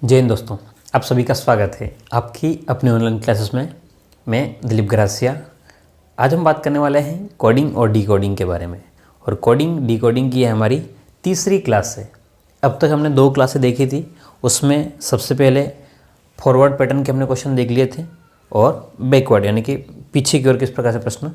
जय हिंद दोस्तों, आप सभी का स्वागत है आपकी अपने ऑनलाइन क्लासेस में। मैं दिलीप ग्रासिया। आज हम बात करने वाले हैं कोडिंग और डिकोडिंग के बारे में। और कोडिंग डिकोडिंग की हमारी तीसरी क्लास है। अब तक हमने 2 क्लासें देखी थी। उसमें सबसे पहले फॉरवर्ड पैटर्न के हमने क्वेश्चन देख लिए थे और बैकवर्ड यानी कि पीछे की ओर किस प्रकार से प्रश्न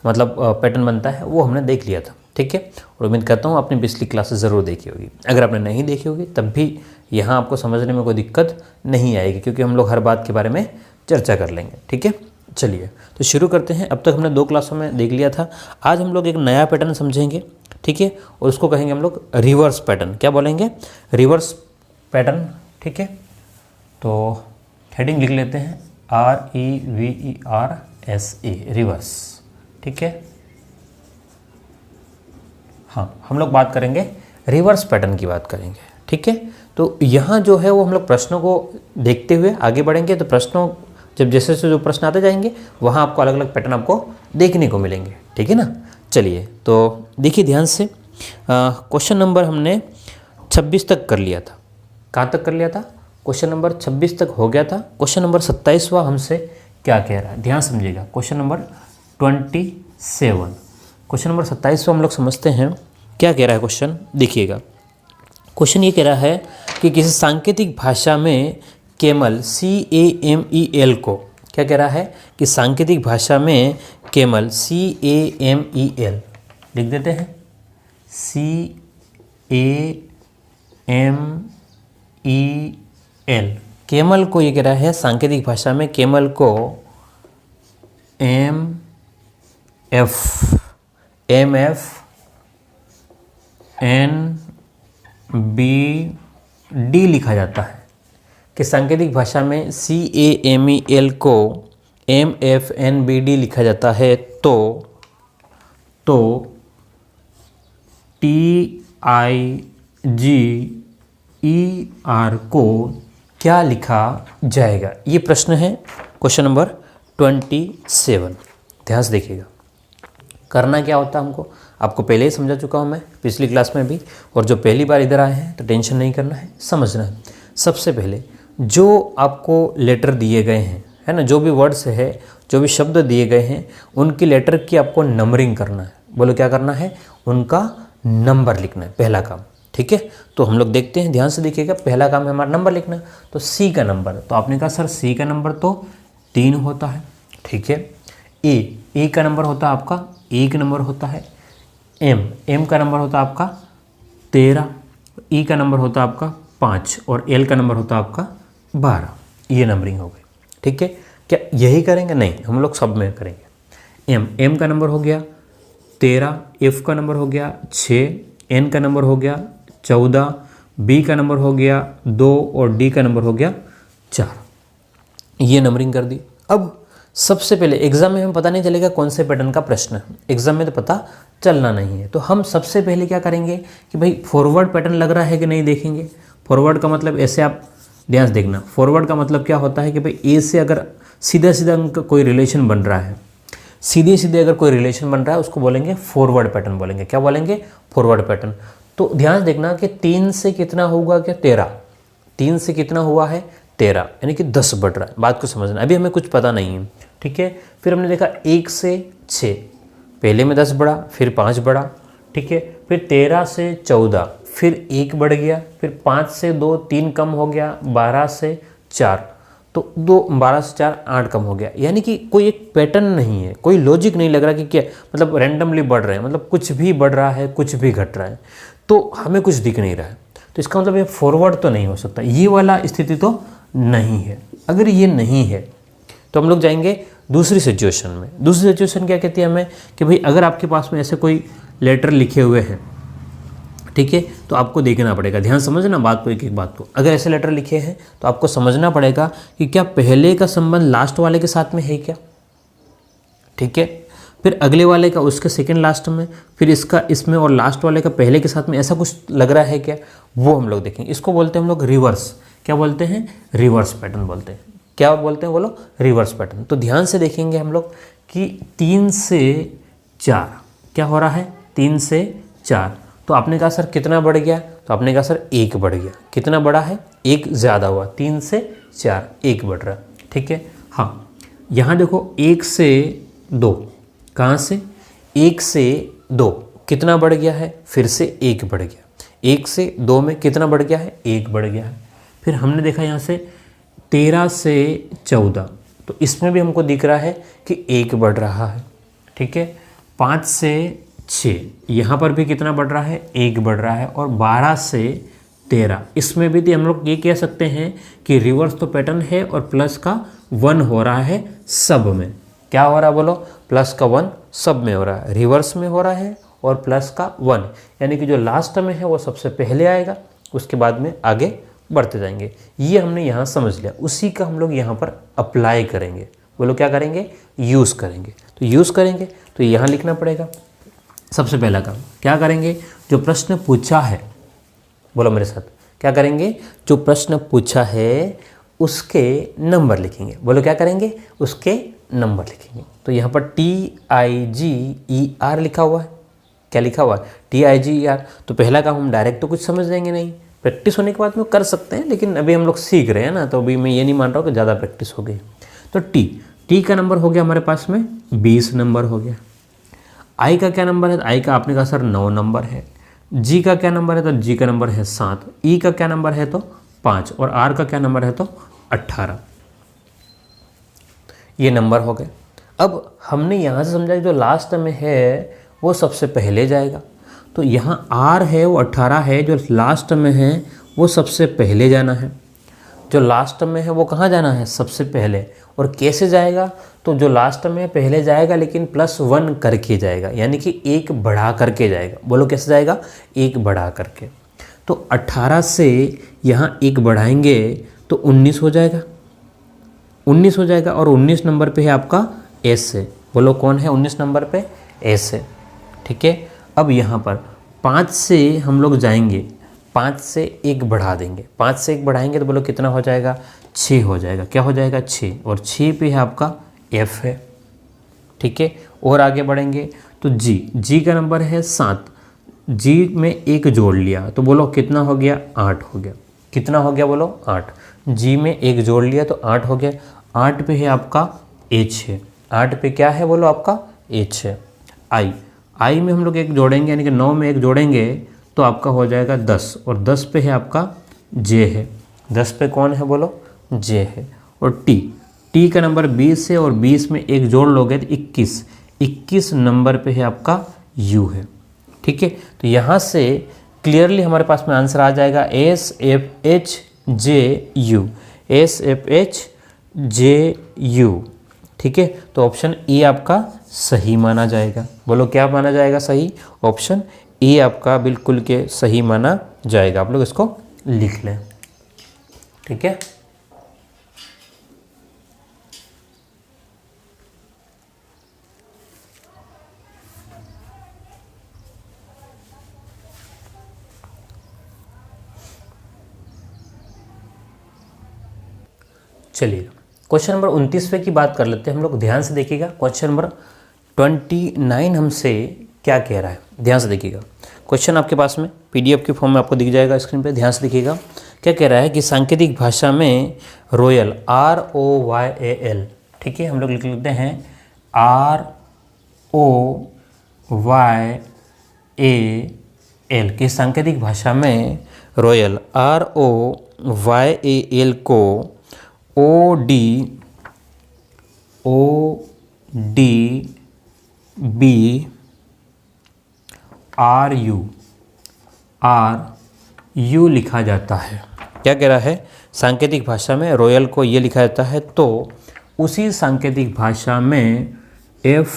मतलब पैटर्न बनता है वो हमने देख लिया था। ठीक है, और उम्मीद करता हूँ आपने पिछली क्लासेस ज़रूर देखी होगी। अगर आपने नहीं देखी होगी तब भी यहाँ आपको समझने में कोई दिक्कत नहीं आएगी, क्योंकि हम लोग हर बात के बारे में चर्चा कर लेंगे। ठीक है, चलिए तो शुरू करते हैं। अब तक हमने 2 क्लासों में देख लिया था। आज हम लोग एक नया पैटर्न समझेंगे। ठीक है, और उसको कहेंगे हम लोग रिवर्स पैटर्न। क्या बोलेंगे? Reverse pattern. ठीक है, तो हेडिंग लिख लेते हैं REVERSE, रिवर्स। ठीक है, हाँ, हम लोग बात करेंगे रिवर्स पैटर्न की बात करेंगे। ठीक है, तो यहाँ जो है वो हम लोग प्रश्नों को देखते हुए आगे बढ़ेंगे। तो प्रश्नों जब जैसे जैसे जो प्रश्न आते जाएंगे वहाँ आपको अलग अलग पैटर्न आपको देखने को मिलेंगे। ठीक है ना। चलिए तो देखिए ध्यान से। क्वेश्चन नंबर हमने 26 तक कर लिया था। कहाँ तक कर लिया था? क्वेश्चन नंबर 26 तक हो गया था। क्वेश्चन नंबर 27वां हमसे क्या कह रहा है, ध्यान समझिएगा। क्वेश्चन नंबर 27, क्वेश्चन नंबर 27वां हम लोग समझते हैं क्या कह रहा है क्वेश्चन। देखिएगा, क्वेश्चन ये कह रहा है कि किसी सांकेतिक भाषा में केमल CAMEL को, क्या कह रहा है कि सांकेतिक भाषा में केमल CAMEL लिख देते हैं, CAMEL। केमल को ये कह रहा है सांकेतिक भाषा में केमल को MFNBD लिखा जाता है। कि सांकेतिक भाषा में CAMEL को MFNBD लिखा जाता है तो TIGER को क्या लिखा जाएगा? ये प्रश्न है क्वेश्चन नंबर 27। ध्यान से देखिएगा। करना क्या होता है हमको, आपको पहले ही समझा चुका हूँ मैं पिछली क्लास में भी। और जो पहली बार इधर आए हैं तो टेंशन नहीं करना है, समझना है। सबसे पहले जो आपको लेटर दिए गए हैं, है ना, जो भी वर्ड्स है, जो भी शब्द दिए गए हैं, उनकी लेटर की आपको नंबरिंग करना है। बोलो क्या करना है? उनका नंबर लिखना है, पहला काम। ठीक है, तो हम लोग देखते हैं, ध्यान से देखिएगा। पहला काम है हमारा नंबर लिखना। तो C का नंबर, तो आपने कहा सर C का नंबर तो 3 होता है। ठीक है, A का नंबर होता है आपका 1 नंबर होता है। M का नंबर होता है आपका 13, E का नंबर होता है आपका 5 और L का नंबर होता है आपका 12। ये नंबरिंग हो गई। ठीक है, क्या यही करेंगे? नहीं, हम लोग सब में करेंगे। M का नंबर हो गया 13, F का नंबर हो गया 6, N का नंबर हो गया 14, B का नंबर हो गया 2 और D का नंबर हो गया 4। ये नंबरिंग कर दी। अब सबसे पहले एग्जाम में हमें पता नहीं चलेगा कौन से पैटर्न का प्रश्न है, एग्जाम में तो पता चलना नहीं है। तो हम सबसे पहले क्या करेंगे कि भाई फॉरवर्ड पैटर्न लग रहा है कि नहीं देखेंगे। फॉरवर्ड का मतलब ऐसे आप ध्यान से देखना। फॉरवर्ड का मतलब क्या होता है कि भाई ए से अगर सीधा सीधा कोई रिलेशन बन रहा है, सीधे सीधे अगर कोई रिलेशन बन रहा है उसको बोलेंगे फॉरवर्ड पैटर्न बोलेंगे। क्या बोलेंगे? Forward pattern. तो ध्यान से देखना कि 3 से कितना होगा, क्या 13, 3 से कितना हुआ है 13, यानी कि 10 बढ़ रहा है। बात को समझना, अभी हमें कुछ पता नहीं है। ठीक है, फिर हमने देखा 1 से 6, पहले में 10 बढ़ा, फिर 5 बढ़ा। ठीक है, फिर 13 से 14, फिर 1 बढ़ गया, फिर 5 से 2 3 कम हो गया, 12 से 4 तो 12 से 4 8 कम हो गया। यानी कि कोई एक पैटर्न नहीं है, कोई लॉजिक नहीं लग रहा कि क्या मतलब रैंडमली बढ़ रहे हैं, मतलब कुछ भी बढ़ रहा है कुछ भी घट रहा है, तो हमें कुछ दिख नहीं रहा है। तो इसका मतलब ये फॉरवर्ड तो नहीं हो सकता, ये वाला स्थिति तो नहीं है। अगर ये नहीं है तो हम लोग जाएंगे दूसरी सिचुएशन में। दूसरी सिचुएशन क्या कहती है हमें कि भाई अगर आपके पास में ऐसे कोई लेटर लिखे हुए हैं, ठीक है, तो आपको देखना पड़ेगा। ध्यान समझना बात को, एक एक बात को। अगर ऐसे लेटर लिखे हैं तो आपको समझना पड़ेगा कि क्या पहले का संबंध लास्ट वाले के साथ में है क्या। ठीक है, फिर अगले वाले का उसके सेकंड लास्ट में, फिर इसका इसमें और लास्ट वाले का पहले के साथ में, ऐसा कुछ लग रहा है क्या, वो हम लोग देखेंगे। इसको बोलते हैं हम लोग रिवर्स। क्या बोलते हैं? रिवर्स पैटर्न बोलते हैं। क्या बोलते हैं बोलो? Reverse pattern. तो ध्यान से देखेंगे हम लोग कि 3 से 4 क्या हो रहा है, 3 से 4। तो आपने कहा सर कितना बढ़ गया, तो आपने कहा सर 1 बढ़ गया, कितना बढ़ा है, 1 ज़्यादा हुआ, 3 से 4, 1 बढ़ रहा है, ठीक है। हाँ, यहाँ देखो 1 से 2, कहाँ से, 1 से 2 कितना बढ़ गया है, फिर से 1 बढ़ गया, 1 से 2 में कितना बढ़ गया है, 1 बढ़ गया है। फिर हमने देखा यहाँ से 13 से 14, तो इसमें भी हमको दिख रहा है कि 1 बढ़ रहा है, ठीक है। 5 से 6, यहाँ पर भी कितना बढ़ रहा है, 1 बढ़ रहा है। और 12 से 13, इसमें भी तो हम लोग ये कह सकते हैं कि रिवर्स तो पैटर्न है और प्लस का 1 हो रहा है सब में। क्या हो रहा है बोलो, प्लस का 1 सब में हो रहा है, रिवर्स में हो रहा है और प्लस का 1, यानी कि जो लास्ट में है वो सबसे पहले आएगा, उसके बाद में आगे बढ़ते जाएंगे। ये हमने यहाँ समझ लिया, उसी का हम लोग यहाँ पर अप्लाई करेंगे। बोलो क्या करेंगे, यूज़ करेंगे। तो यूज़ करेंगे तो यहाँ लिखना पड़ेगा। सबसे पहला काम क्या करेंगे, जो प्रश्न पूछा है, बोलो मेरे साथ, क्या करेंगे, जो प्रश्न पूछा है उसके नंबर लिखेंगे। बोलो क्या करेंगे, उसके नंबर लिखेंगे। तो यहाँ पर TIGER लिखा हुआ है, क्या लिखा हुआ है, TIGER। तो पहला काम हम डायरेक्ट तो कुछ समझ जाएंगे नहीं, प्रैक्टिस होने के बाद में कर सकते हैं, लेकिन अभी हम लोग सीख रहे हैं ना, तो अभी मैं ये नहीं मान रहा हूँ कि ज़्यादा प्रैक्टिस हो गई। तो टी का नंबर हो गया हमारे पास में 20 नंबर हो गया। आई का क्या नंबर है, आई का आपने कहा सर 9 नंबर है। जी का क्या नंबर है, तो जी का नंबर है 7। ई का क्या नंबर है, तो 5। और आर का क्या नंबर है, तो 18। ये नंबर हो गए। अब हमने यहाँ से समझा कि जो लास्ट में है वो सबसे पहले जाएगा। तो यहाँ आर है वो 18 है, जो लास्ट में है वो सबसे पहले जाना है। जो लास्ट में है वो कहाँ जाना है, सबसे पहले। और कैसे जाएगा, तो जो लास्ट में पहले जाएगा लेकिन +1 करके जाएगा, यानी कि 1 बढ़ा करके जाएगा। बोलो कैसे जाएगा, 1 बढ़ा करके। तो 18 से यहाँ 1 बढ़ाएंगे तो 19 हो जाएगा, 19 हो जाएगा। और 19 नंबर पे है आपका एस है। बोलो कौन है 19 नंबर पे, एस है, ठीक है। अब यहाँ पर 5 से हम लोग जाएंगे, 5 से 1 बढ़ा देंगे, 5 से 1 बढ़ाएंगे तो बोलो कितना हो जाएगा, 6 हो जाएगा। क्या हो जाएगा, 6। और 6 पे है आपका एफ है, ठीक है। और आगे बढ़ेंगे तो जी का नंबर है 7। जी में 1 जोड़ लिया तो बोलो कितना हो गया, 8 हो गया। कितना हो गया बोलो, 8। जी में 1 जोड़ लिया तो 8 हो गया। 8 पे है आपका एच है, 8 पे क्या है बोलो, आपका एच है। आई में हम लोग 1 जोड़ेंगे, यानी कि 9 में 1 जोड़ेंगे तो आपका हो जाएगा 10। और 10 पे है आपका जे है, 10 पे कौन है बोलो, जे है। और टी का नंबर 20 है, और 20 में 1 जोड़ लोगे तो 21 नंबर पे है आपका यू है, ठीक है। तो यहाँ से क्लियरली हमारे पास में आंसर आ जाएगा SFHJU, SFHJU, ठीक है। तो ऑप्शन ए आपका सही माना जाएगा। बोलो क्या माना जाएगा, सही। ऑप्शन ए आपका बिल्कुल के सही माना जाएगा। आप लोग इसको लिख लें, ठीक है। चलिए क्वेश्चन नंबर 29वें की बात कर लेते हैं हम लोग। ध्यान से देखिएगा, क्वेश्चन नंबर 29 हमसे क्या कह रहा है, ध्यान से देखिएगा। क्वेश्चन आपके पास में PDF के फॉर्म में आपको दिख जाएगा स्क्रीन पे, ध्यान से देखिएगा। क्या कह रहा है कि सांकेतिक भाषा में रॉयल ROYAL, ठीक है, हम लोग लिख लेते हैं ROYAL की सांकेतिक भाषा में रॉयल ROYAL को ODBRU लिखा जाता है। क्या कह रहा है, सांकेतिक भाषा में रॉयल को ये लिखा जाता है, तो उसी सांकेतिक भाषा में FRAME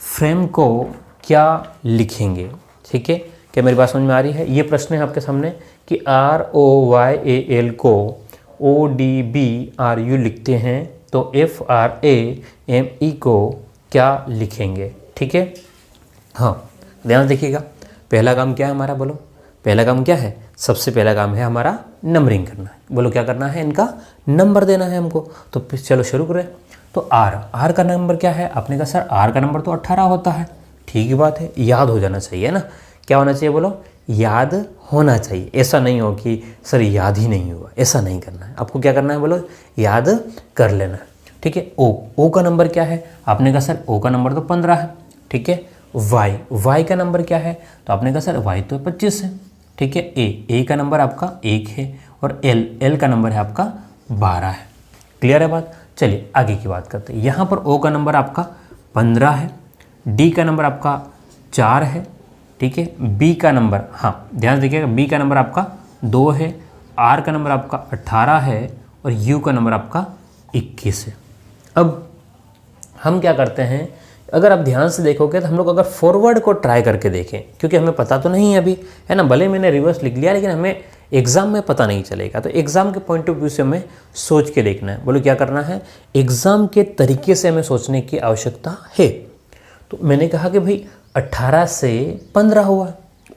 फ्रेम को क्या लिखेंगे, ठीक है। क्या मेरी बात समझ में आ रही है। ये प्रश्न है आपके सामने कि ROYAL को ODBRU लिखते हैं तो FRAME को क्या लिखेंगे, ठीक है। हाँ ध्यान से देखिएगा, पहला काम क्या है हमारा, बोलो पहला काम क्या है, सबसे पहला काम है हमारा नंबरिंग करना है। बोलो क्या करना है, इनका नंबर देना है हमको। तो चलो शुरू करें। तो आर का नंबर क्या है? आपने कहा सर आर का नंबर तो 18 होता है। ठीक ही बात है, याद हो जाना चाहिए ना। क्या होना चाहिए बोलो? याद होना चाहिए। ऐसा नहीं हो कि सर याद ही नहीं हुआ, ऐसा नहीं करना है। आपको क्या करना है बोलो? याद कर लेना है। ठीक है। ओ का नंबर क्या है? आपने कहा सर ओ का नंबर तो 15 है। ठीक है। वाई का नंबर क्या है? तो आपने कहा सर वाई तो 25 है। ठीक है। ए का नंबर आपका 1 है और एल का नंबर है आपका 12 है। क्लियर है बात? चलिए आगे की बात करते हैं। यहाँ पर ओ का नंबर आपका 15 है, डी का नंबर आपका 4 है। ठीक है। बी का नंबर, हाँ ध्यान देखिएगा, बी का नंबर आपका 2 है, आर का नंबर आपका 18 है और यू का नंबर आपका 21 है। अब हम क्या करते हैं, अगर आप ध्यान से देखोगे तो हम लोग अगर फॉरवर्ड को ट्राई करके देखें, क्योंकि हमें पता तो नहीं है अभी, है ना, भले मैंने रिवर्स लिख लिया लेकिन हमें एग्ज़ाम में पता नहीं चलेगा। तो एग्ज़ाम के पॉइंट ऑफ व्यू से हमें सोच के देखना है। बोलो क्या करना है? एग्ज़ाम के तरीके से हमें सोचने की आवश्यकता है। तो मैंने कहा कि भाई 18 से 15 हुआ।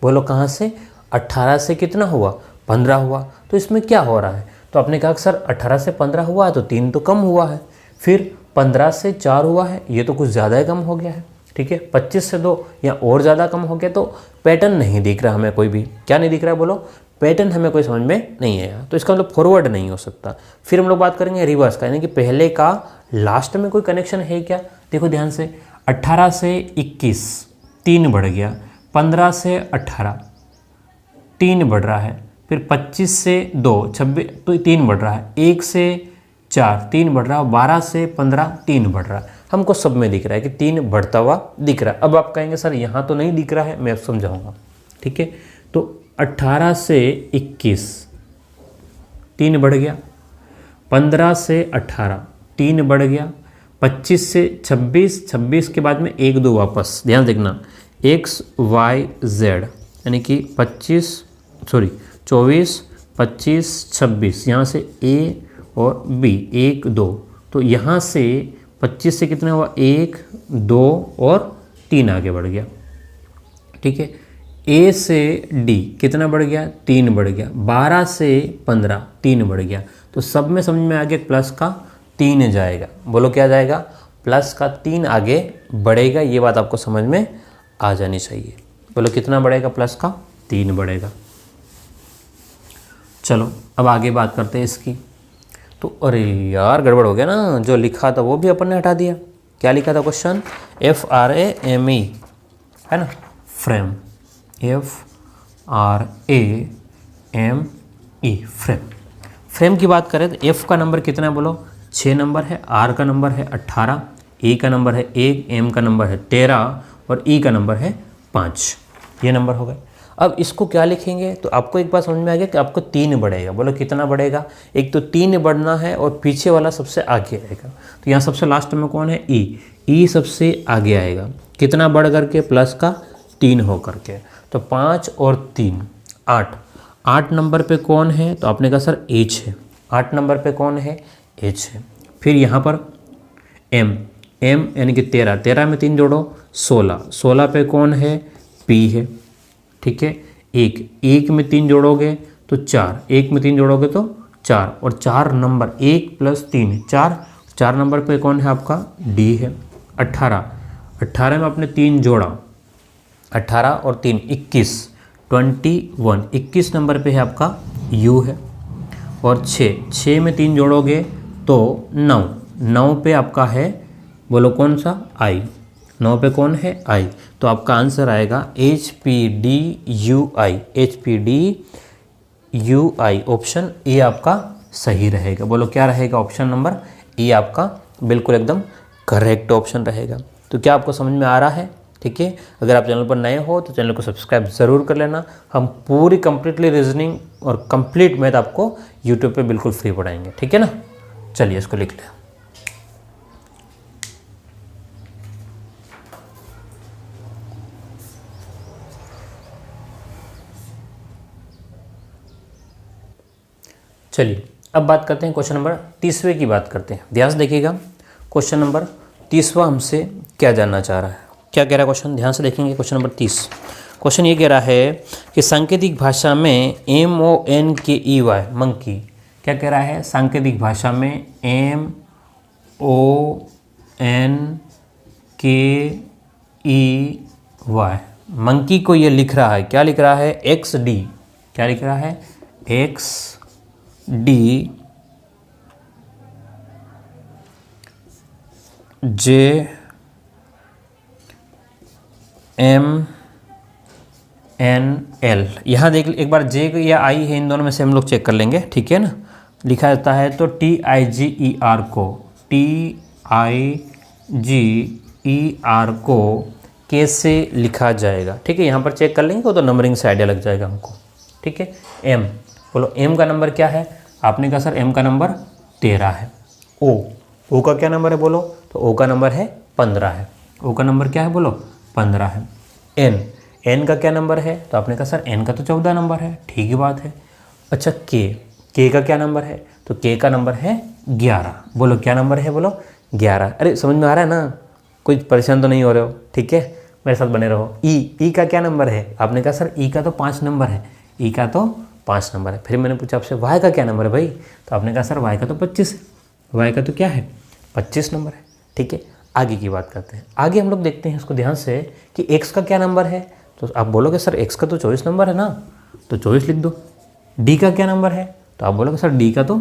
बोलो कहाँ से? 18 से कितना हुआ? 15 हुआ। तो इसमें क्या हो रहा है? तो आपने कहा कि सर 18 से 15 हुआ तो 3 तो कम हुआ है, फिर 15 से 4 हुआ है, ये तो कुछ ज़्यादा ही कम हो गया है। ठीक है। 25 से 2 या और ज़्यादा कम हो गया, तो पैटर्न नहीं दिख रहा हमें कोई भी। क्या नहीं दिख रहा है बोलो? पैटर्न हमें कोई समझ में नहीं आया, तो इसका मतलब फॉरवर्ड नहीं हो सकता। फिर हम लोग बात करेंगे रिवर्स का, यानी कि पहले का लास्ट में कोई कनेक्शन है क्या? देखो ध्यान से, 18 से 21 3 बढ़ गया, 15 से 18 3 बढ़ रहा है, फिर 25 से 2 26 तो 3 बढ़ रहा है, 1 से 4 3 बढ़ रहा है, 12 से 15 3 बढ़ रहा है। हमको सब में दिख रहा है कि 3 बढ़ता हुआ दिख रहा है। अब आप कहेंगे सर यहाँ तो नहीं दिख रहा है, मैं अब समझाऊंगा। ठीक है। तो 18 से 21 3 बढ़ गया, 15 से 18 3 बढ़ गया, 25 से 26 26 के बाद में 1 2 वापस। ध्यान देखना, एक्स वाई जेड यानी कि 24 25 26, यहाँ से ए और बी 1 2, तो यहाँ से 25 से कितना हुआ? 1 2 और 3 आगे बढ़ गया। ठीक है। ए से डी कितना बढ़ गया? 3 बढ़ गया। 12 से 15 3 बढ़ गया। तो सब में समझ में आ गया प्लस का 3 जाएगा। बोलो क्या जाएगा? प्लस का 3 आगे बढ़ेगा। ये बात आपको समझ में आ जानी चाहिए। बोलो कितना बढ़ेगा? प्लस का 3 बढ़ेगा। चलो अब आगे बात करते हैं इसकी। तो अरे यार गड़बड़ हो गया ना, जो लिखा था वो भी अपन ने हटा दिया। क्या लिखा था क्वेश्चन? FRAME, है ना, फ्रेम, FRAME फ्रेम। फ्रेम की बात करें तो F का नंबर कितना है बोलो? 6 नंबर है, R का नंबर है 18, E का नंबर है 1, M का नंबर है 13 और E का नंबर है 5। ये नंबर हो गए। अब इसको क्या लिखेंगे? तो आपको एक बात समझ में आ गया कि आपको 3 बढ़ेगा। बोलो कितना बढ़ेगा? एक तो 3 बढ़ना है और पीछे वाला सबसे आगे आएगा। तो यहाँ सबसे लास्ट में कौन है? ई सबसे आगे आएगा। कितना बढ़ करके? प्लस का 3 हो करके। तो 5 और 3 8 नंबर पे कौन है? तो आपने कहा सर एच है। 8 नंबर पे कौन है? एच है। फिर यहाँ पर एम यानी कि 13 में 3 जोड़ो 16 पे कौन है? पी है। ठीक है। एक में 3 जोड़ोगे तो 4, 1 में 3 जोड़ोगे तो 4 और 4 नंबर 1 + 3 4 नंबर पे कौन है आपका? डी है। 18 में आपने 3 जोड़ा, 18 और 3 21 21 नंबर पे है आपका यू है। और 6 में 3 जोड़ोगे तो 9 पे आपका है, बोलो कौन सा? आई। 9 पे कौन है? आई। तो आपका आंसर आएगा HPDUI। HPDUI ऑप्शन ए आपका सही रहेगा। बोलो क्या रहेगा? ऑप्शन नंबर ए आपका बिल्कुल एकदम करेक्ट ऑप्शन रहेगा। तो क्या आपको समझ में आ रहा है? ठीक है। अगर आप चैनल पर नए हो तो चैनल को सब्सक्राइब ज़रूर कर लेना। हम पूरी कंप्लीटली रीजनिंग और कंप्लीट मैथ आपको यूट्यूब पे बिल्कुल फ्री पढ़ाएंगे। ठीक है ना। चलिए इसको लिख लें। चलिए अब बात करते हैं क्वेश्चन नंबर 30वें की बात करते हैं। ध्यान से देखिएगा, क्वेश्चन नंबर 30वां हमसे क्या जानना चाह रहा है, क्या कह रहा है क्वेश्चन? ध्यान से देखेंगे क्वेश्चन नंबर 30। क्वेश्चन ये कह रहा है कि सांकेतिक भाषा में MONKEY मंकी, क्या कह रहा है? सांकेतिक भाषा में ONKEY। मंकी को ये लिख रहा है, क्या लिख रहा है, XD। क्या लिख रहा है, XD JMNL। यहाँ देख एक बार जे या आई है, इन दोनों में से हम लोग चेक कर लेंगे, ठीक है ना। लिखा जाता है तो TIGER को, TIGER को कैसे लिखा जाएगा, ठीक है। यहाँ पर चेक कर लेंगे, वो तो नंबरिंग से आइडिया लग जाएगा हमको, ठीक है। M, बोलो M का नंबर क्या है, आपने कहा सर M का नंबर 13 है। O का क्या नंबर है बोलो, तो O का नंबर है 15 है। O का नंबर क्या है बोलो, 15 है। N का क्या नंबर है, तो आपने कहा सर N का तो 14 नंबर है, ठीक ही बात है। अच्छा K का क्या नंबर है, तो K का नंबर है 11। बोलो क्या नंबर है, बोलो 11। अरे समझ में आ रहा है ना, कोई परेशान तो नहीं हो रहे हो, ठीक है, मेरे साथ बने रहो। ई का क्या नंबर है, आपने कहा सर ई का तो 5 नंबर है, ई का तो 5 नंबर है। फिर मैंने पूछा आपसे वाई का क्या नंबर है भाई, तो आपने कहा सर वाई का तो 25 है, वाई का तो क्या है 25 नंबर है, ठीक है। आगे की बात करते हैं, आगे हम लोग देखते हैं इसको ध्यान से कि एक्स का क्या नंबर है, तो आप बोलोगे सर एक्स का तो 24 नंबर है ना, तो 24 लिख दो। डी का क्या नंबर है, तो आप बोलोगे सर डी का तो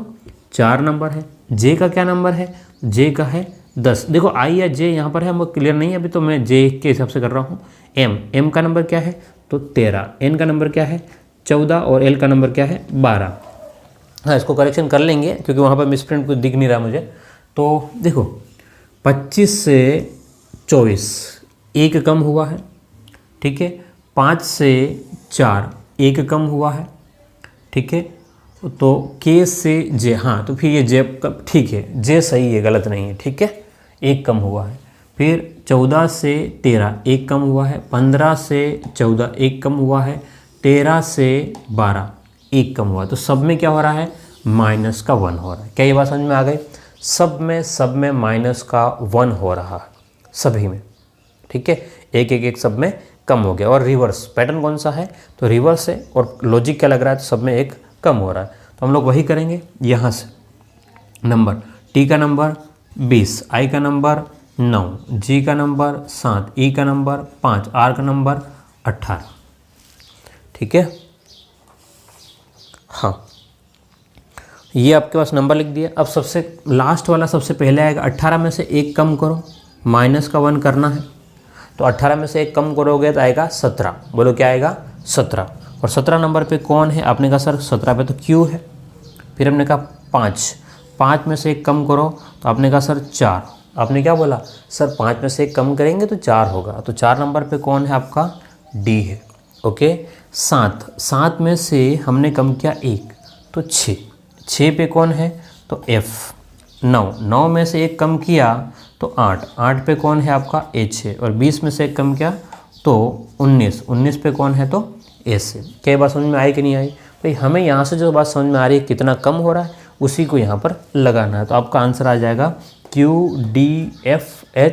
4 नंबर है। जे का क्या नंबर है, जे का है 10। देखो आई या जे यहाँ पर है, हमको क्लियर नहीं है अभी, तो मैं जे के हिसाब से कर रहा हूँ। एम का नंबर क्या है, तो 13। एन का नंबर क्या है 14, और एल का नंबर क्या है 12। हाँ इसको करेक्शन कर लेंगे क्योंकि वहाँ पर मिसप्रिंट कुछ दिख नहीं रहा मुझे। तो देखो 25 से 24 एक कम हुआ है, ठीक है। 5 से 4 एक कम हुआ है, ठीक है। तो के से जे, हाँ तो फिर ये जे ठीक है, जे सही है, गलत नहीं है, ठीक है, एक कम हुआ है। फिर 14 से 13 एक कम हुआ है, 15 से 14 एक कम हुआ है, 13 से 12 एक कम हुआ है। तो सब में क्या हो रहा है, माइनस का 1 हो रहा है। क्या ये बात समझ में आ गई, सब में माइनस का 1 हो रहा है, सभी में, ठीक है। एक सब में कम हो गया। और रिवर्स पैटर्न कौन सा है, तो रिवर्स है, और लॉजिक क्या लग रहा है, तो सब में एक कम हो रहा है। तो हम लोग वही करेंगे यहाँ से। नंबर टी का नंबर 20, आई का नंबर 9, जी का नंबर 7, ई का नंबर 5, आर का नंबर 18, ठीक है। हाँ ये आपके पास नंबर लिख दिया। अब सबसे लास्ट वाला सबसे पहले आएगा, 18 में से एक कम करो, माइनस का 1 करना है। तो 18 में से एक कम करोगे तो आएगा 17। बोलो क्या आएगा 17। और 17 नंबर पे कौन है, आपने कहा सर 17 पे तो क्यू है। फिर हमने कहा 5 में से एक कम करो, तो आपने कहा सर 4। आपने क्या बोला सर 5 में से एक कम करेंगे तो 4 होगा। तो 4 नंबर पे कौन है आपका, डी है, ओके। 7 में से हमने कम किया 1, तो 6 पे कौन है, तो एफ। 9 में से एक कम किया तो 8 पे कौन है आपका एच है। और 20 में से एक कम किया तो 19 पे कौन है, तो एस है। क्या बात समझ में आई कि नहीं आई भाई, हमें यहाँ से जो बात समझ में आ रही है कितना कम हो रहा है उसी को यहाँ पर लगाना है। तो आपका आंसर आ जाएगा QDFHS,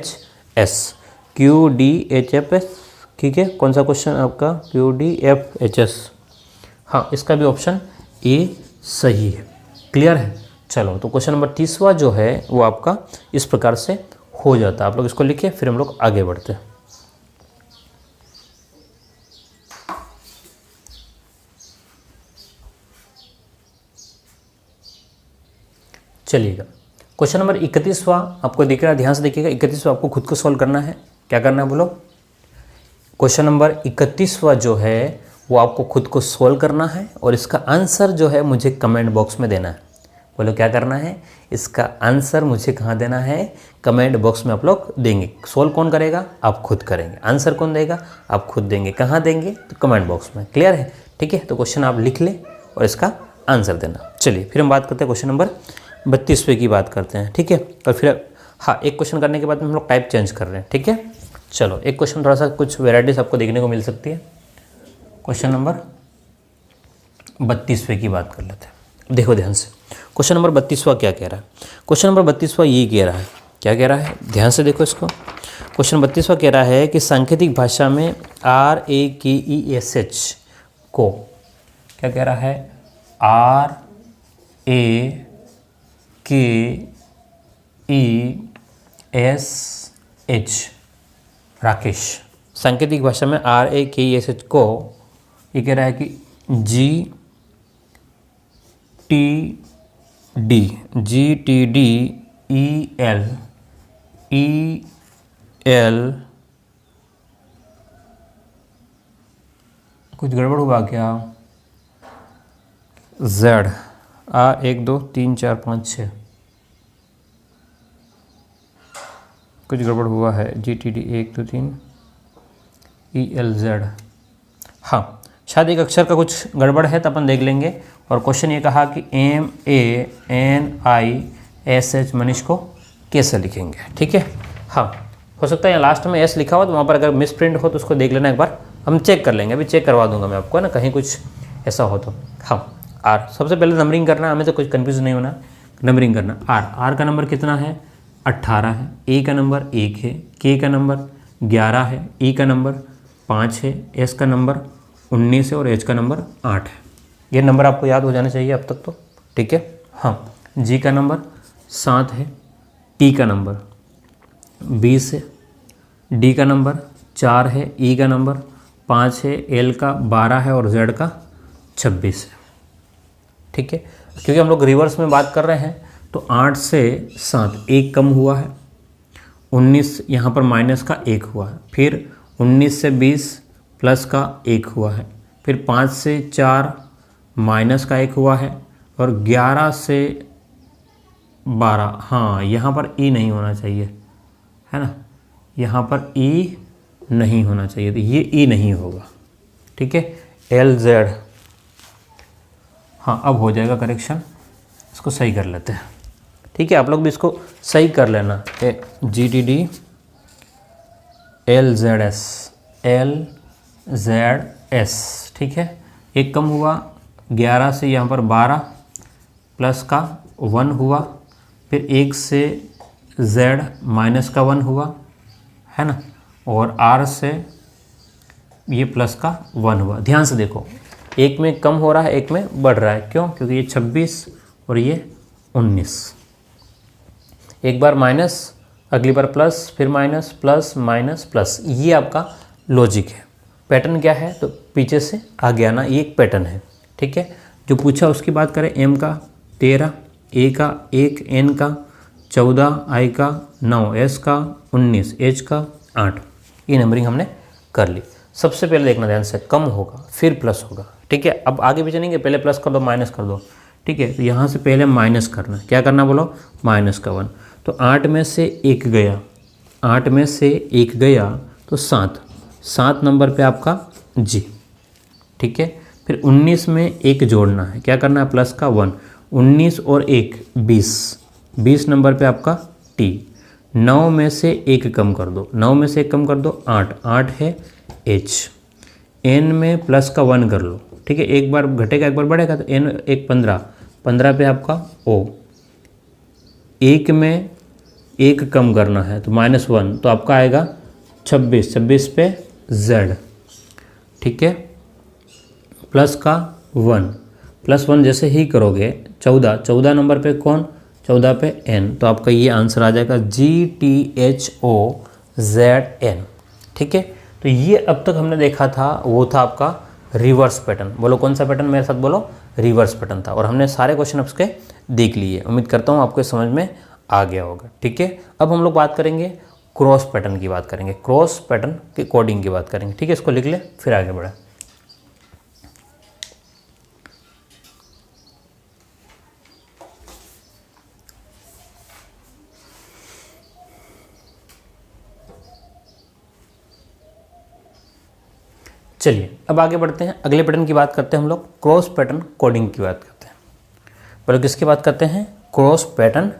QDHFS, ठीक है। कौन सा क्वेश्चन आपका, QDFHS, हाँ इसका भी ऑप्शन ए सही है। क्लियर है, चलो तो क्वेश्चन नंबर 30वां जो है वो आपका इस प्रकार से हो जाता है। आप लोग इसको लिखिए, फिर हम लोग आगे बढ़ते हैं। चलिएगा क्वेश्चन नंबर 31वां आपको दिख रहा है, ध्यान से देखिएगा। 31वां आपको खुद को सॉल्व करना है। क्या करना है बोलो, क्वेश्चन नंबर 31वां जो है वो आपको खुद को सॉल्व करना है, और इसका आंसर जो है मुझे कमेंट बॉक्स में देना है। बोलो क्या करना है, इसका आंसर मुझे कहाँ देना है, कमेंट बॉक्स में आप लोग देंगे। सॉल्व कौन करेगा, आप खुद करेंगे। आंसर कौन देगा, आप खुद देंगे। कहाँ देंगे, तो कमेंट बॉक्स में। क्लियर है, ठीक है। तो क्वेश्चन आप लिख लें और इसका आंसर देना। चलिए फिर हम बात करते हैं क्वेश्चन नंबर 32वें की बात करते हैं, ठीक है। और फिर हाँ एक क्वेश्चन करने के बाद हम लोग टाइप चेंज कर रहे हैं, ठीक है। चलो एक क्वेश्चन थोड़ा सा कुछ वेराइटीज आपको देखने को मिल सकती है। क्वेश्चन नंबर 32वें की बात कर लेते हैं। देखो ध्यान से, क्वेश्चन नंबर 32वां क्या कह रहा है। क्वेश्चन नंबर 32वां ये कह रहा है, क्या कह रहा है, ध्यान से देखो इसको। क्वेश्चन 32वां कह रहा है कि सांकेतिक भाषा में RAKESH को क्या कह रहा है, RAKESH, राकेश। सांकेतिक भाषा में RAKESH को ये कह रहा है कि GTD कुछ गड़बड़ हुआ क्या? Z 1 2 3 4 5 6 कुछ गड़बड़ हुआ है। GTD 1 2 3 ELZ। हाँ, शायद एक अक्षर का कुछ गड़बड़ है तो अपन देख लेंगे। और क्वेश्चन ये कहा कि MANISH मनीष को कैसे लिखेंगे, ठीक है। हाँ, हो सकता है यहाँ लास्ट में S लिखा हो तो वहाँ पर अगर मिस प्रिंट हो तो उसको देख लेना एक बार, हम चेक कर लेंगे। अभी चेक करवा दूंगा मैं आपको, है ना, कहीं कुछ ऐसा हो तो। हाँ, R सबसे पहले नंबरिंग करना, हमें तो कुछ कन्फ्यूज नहीं होना, नंबरिंग करना। R का नंबर कितना है? 18 है। A का नंबर 1 है। K का नंबर 11 है। E का नंबर 5 है। S का नंबर 19 है और H का नंबर 8 है। ये नंबर आपको याद हो जाने चाहिए अब तक तो, ठीक है। हाँ, G का नंबर 7 है। T का नंबर 20 है। D का नंबर 4 है। E का नंबर 5 है। L का 12 है और Z का 26 है, ठीक है। क्योंकि हम लोग रिवर्स में बात कर रहे हैं तो 8 से 7 1 कम हुआ है। 19 यहाँ पर माइनस का 1 हुआ है। फिर 19 से 20 प्लस का 1 हुआ है। फिर 5 से 4 माइनस का 1 हुआ है। और 11 से 12, हाँ यहाँ पर ई नहीं होना चाहिए, है ना, यहाँ पर ई नहीं होना चाहिए, तो ये ई नहीं होगा, ठीक है। LZ, हाँ अब हो जाएगा करेक्शन, इसको सही कर लेते हैं, ठीक है। आप लोग भी इसको सही कर लेना। GTD LZS, ठीक है। एक कम हुआ, 11 से यहाँ पर 12 प्लस का 1 हुआ। फिर 1 से Z माइनस का 1 हुआ, है ना, और R से ये प्लस का 1 हुआ। ध्यान से देखो, एक में कम हो रहा है, एक में बढ़ रहा है। क्यों? क्योंकि ये 26 और ये 19। एक बार माइनस, अगली बार प्लस, फिर माइनस, प्लस माइनस प्लस। ये आपका लॉजिक है। पैटर्न क्या है? तो पीछे से आगे आना, ये एक पैटर्न है, ठीक है। जो पूछा उसकी बात करें, M का 13, A का 1, N का 14, I का 9, S का 19, H का 8। ये नंबरिंग हमने कर ली। सबसे पहले देखना ध्यान से, कम होगा फिर प्लस होगा, ठीक है। अब आगे भी चलेंगे, पहले प्लस कर दो, माइनस कर दो, ठीक है। तो यहाँ से पहले माइनस करना, क्या करना बोलो? माइनस का 1। तो 8 में से 1 गया, 8 में से 1 गया तो 7 नंबर पे आपका G, ठीक है। फिर 19 में 1 जोड़ना है, क्या करना है? प्लस का 1। 19 और 1 20 नंबर पे आपका T। 9 में से 1 कम कर दो, 9 में से 1 कम कर दो, 8 है H। N में प्लस का 1 कर लो, ठीक है। एक बार घटेगा एक बार बढ़ेगा, तो N 1 15 पे आपका O। 1 में 1 कम करना है तो -1, तो आपका आएगा 26 पे Z, ठीक है। प्लस का 1, प्लस 1 जैसे ही करोगे 14 नंबर पे कौन? 14 पे N, तो आपका ये आंसर आ जाएगा GTHOZN, ठीक है। तो ये अब तक हमने देखा था, वो था आपका रिवर्स पैटर्न। बोलो कौन सा पैटर्न? मेरे साथ बोलो, रिवर्स पैटर्न था। और हमने सारे क्वेश्चन उसके देख लिए। उम्मीद करता हूँ आपको समझ में आ गया होगा, ठीक है। अब हम लोग बात करेंगे क्रॉस पैटर्न की, बात करेंगे क्रॉस पैटर्न के कोडिंग की बात करेंगे, ठीक है। इसको लिख ले फिर आगे बढ़े। चलिए अब आगे बढ़ते हैं, अगले पैटर्न की बात करते हैं हम लोग, क्रॉस पैटर्न कोडिंग की बात करते हैं। बोलो किसकी बात करते हैं? Cross pattern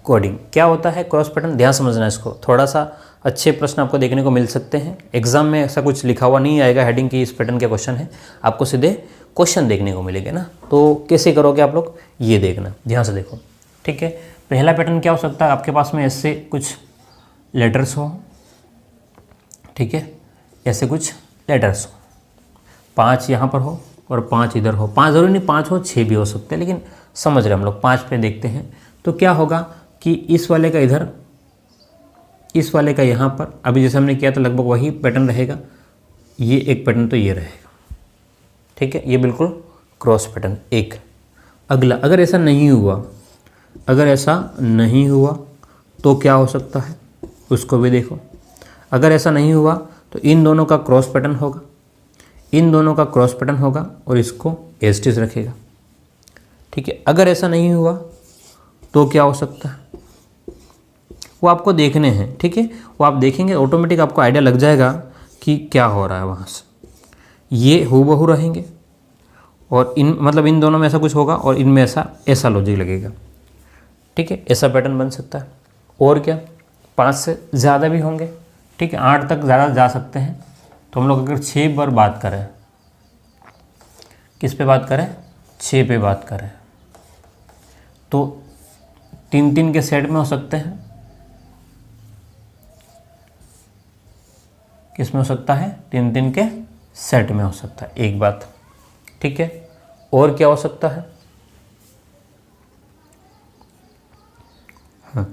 coding. क्या होता है क्रॉस पैटर्न? ध्यान समझना इसको, थोड़ा सा अच्छे प्रश्न आपको देखने को मिल सकते हैं। एग्जाम में ऐसा कुछ लिखा हुआ नहीं आएगा हेडिंग की इस पैटर्न के क्वेश्चन है, आपको सीधे क्वेश्चन देखने को मिलेंगे ना। तो कैसे करोगे आप लोग, ये देखना, ध्यान से देखो, ठीक है। पहला पैटर्न क्या हो सकता है? आपके पास में ऐसे कुछ लेटर्स हो, ठीक है, ऐसे कुछ लेटर्स हो, 5 यहाँ पर हो और 5 इधर हो। 5 जरूरी नहीं 5 हो, 6 भी हो सकते हैं, लेकिन समझ रहे हम लोग 5 पे देखते हैं। तो क्या होगा? कि इस वाले का इधर, इस वाले का यहाँ पर, अभी जैसे हमने किया था लगभग वही पैटर्न रहेगा, ये एक पैटर्न तो ये रहेगा, ठीक है, ये बिल्कुल क्रॉस पैटर्न एक। अगला, अगर ऐसा नहीं हुआ, अगर ऐसा नहीं हुआ तो क्या हो सकता है, उसको भी देखो। अगर ऐसा नहीं हुआ तो इन दोनों का क्रॉस पैटर्न होगा, इन दोनों का क्रॉस पैटर्न होगा और इसको एज इट इज रखेगा, ठीक है। अगर ऐसा नहीं हुआ तो क्या हो सकता है, वो आपको देखने हैं, ठीक है, वो आप देखेंगे ऑटोमेटिक आपको आइडिया लग जाएगा कि क्या हो रहा है वहाँ से। ये हूबहू रहेंगे और इन मतलब इन दोनों में ऐसा कुछ होगा और इनमें ऐसा लॉजिक लगेगा, ठीक है, ऐसा पैटर्न बन सकता है। और क्या, 5 से ज़्यादा भी होंगे, ठीक है, 8 तक ज़्यादा जा सकते हैं। तो हम लोग अगर 6 पर बात करें, किस पे बात करें, 6 पे बात करें, तो 3-3 के सेट में हो सकते हैं। किस में हो सकता है, 3-3 के सेट में हो सकता है, एक बात, ठीक है। और क्या हो सकता है, हाँ,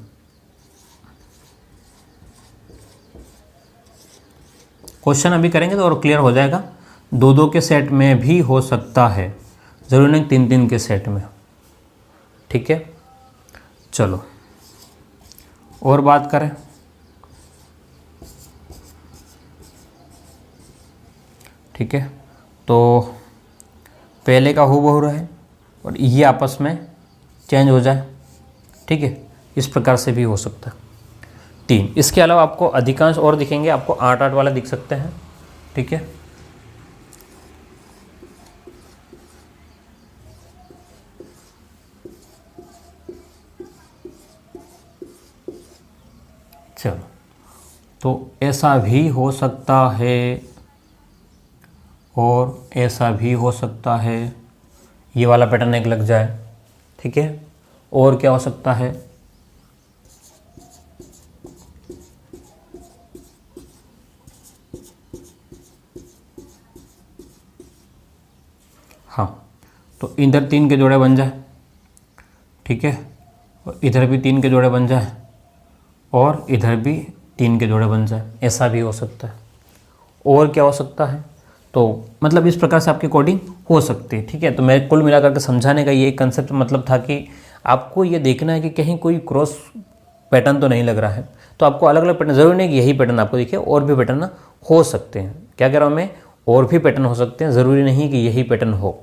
क्वेश्चन अभी करेंगे तो और क्लियर हो जाएगा। 2-2 के सेट में भी हो सकता है, ज़रूरी नहीं 3-3 के सेट में, ठीक है। चलो और बात करें, ठीक है, तो पहले का हूबहू रहे और ये आपस में चेंज हो जाए, ठीक है, इस प्रकार से भी हो सकता है। 3, इसके अलावा आपको अधिकांश और दिखेंगे, आपको 8-8 वाला दिख सकते हैं, ठीक है। चलो, तो ऐसा भी हो सकता है और ऐसा भी हो सकता है, ये वाला पैटर्न एक लग जाए, ठीक है। और क्या हो सकता है, हाँ, तो इधर 3 के जोड़े बन जाए, ठीक है, और इधर भी 3 के जोड़े बन जाए और इधर भी 3 के जोड़े बन जाए, ऐसा भी हो सकता है। और क्या हो सकता है, तो मतलब इस प्रकार से आपकी कोडिंग हो सकती है, ठीक है। तो मैं कुल मिलाकर के समझाने का ये कंसेप्ट मतलब था कि आपको ये देखना है कि कहीं कोई क्रॉस पैटर्न तो नहीं लग रहा है। तो आपको अलग अलग पैटर्न, ज़रूरी नहीं कि यही पैटर्न आपको दिखे, और भी पैटर्न हो सकते हैं। क्या कह रहा हूँ मैं, और भी पैटर्न हो सकते हैं, ज़रूरी नहीं कि यही पैटर्न हो,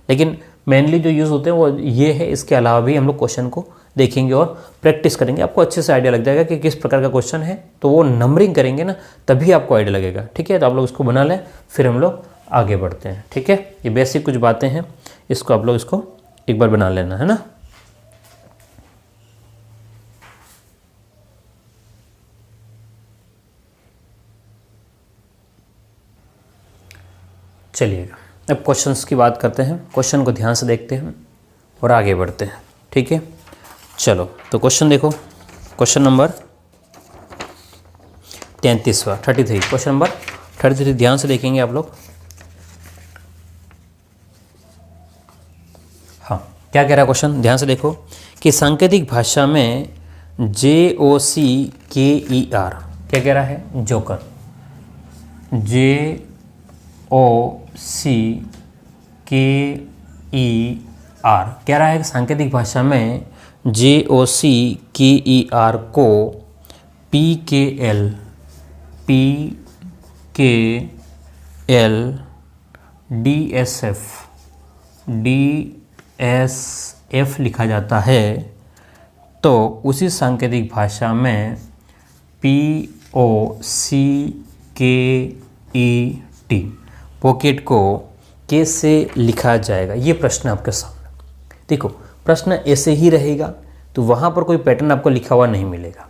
लेकिन मेनली जो यूज़ होते हैं वो ये है। इसके अलावा भी हम लोग क्वेश्चन को देखेंगे और प्रैक्टिस करेंगे, आपको अच्छे से आइडिया लग जाएगा कि किस प्रकार का क्वेश्चन है। तो वो नंबरिंग करेंगे ना, तभी आपको आइडिया लगेगा, ठीक है। तो आप लोग इसको बना लें, फिर हम लोग आगे बढ़ते हैं, ठीक है। ये बेसिक कुछ बातें हैं, इसको आप लोग इसको एक बार बना लेना, है ना। चलिएगा, अब क्वेश्चंस की बात करते हैं। क्वेश्चन को ध्यान से देखते हैं और आगे बढ़ते हैं, ठीक है। चलो, तो क्वेश्चन देखो, क्वेश्चन नंबर 33वां 33, क्वेश्चन नंबर 33 ध्यान से देखेंगे आप लोग। हाँ, क्या कह रहा है क्वेश्चन, ध्यान से देखो कि सांकेतिक भाषा में JOCKER क्या कह रहा है, जोकर, JOCKER कह रहा है कि सांकेतिक भाषा में JOCKER को PKL DSF लिखा जाता है। तो उसी सांकेतिक भाषा में POCKET पॉकेट को कैसे लिखा जाएगा, ये प्रश्न आपके सामने। देखो, प्रश्न ऐसे ही रहेगा तो वहाँ पर कोई पैटर्न आपको लिखा हुआ नहीं मिलेगा।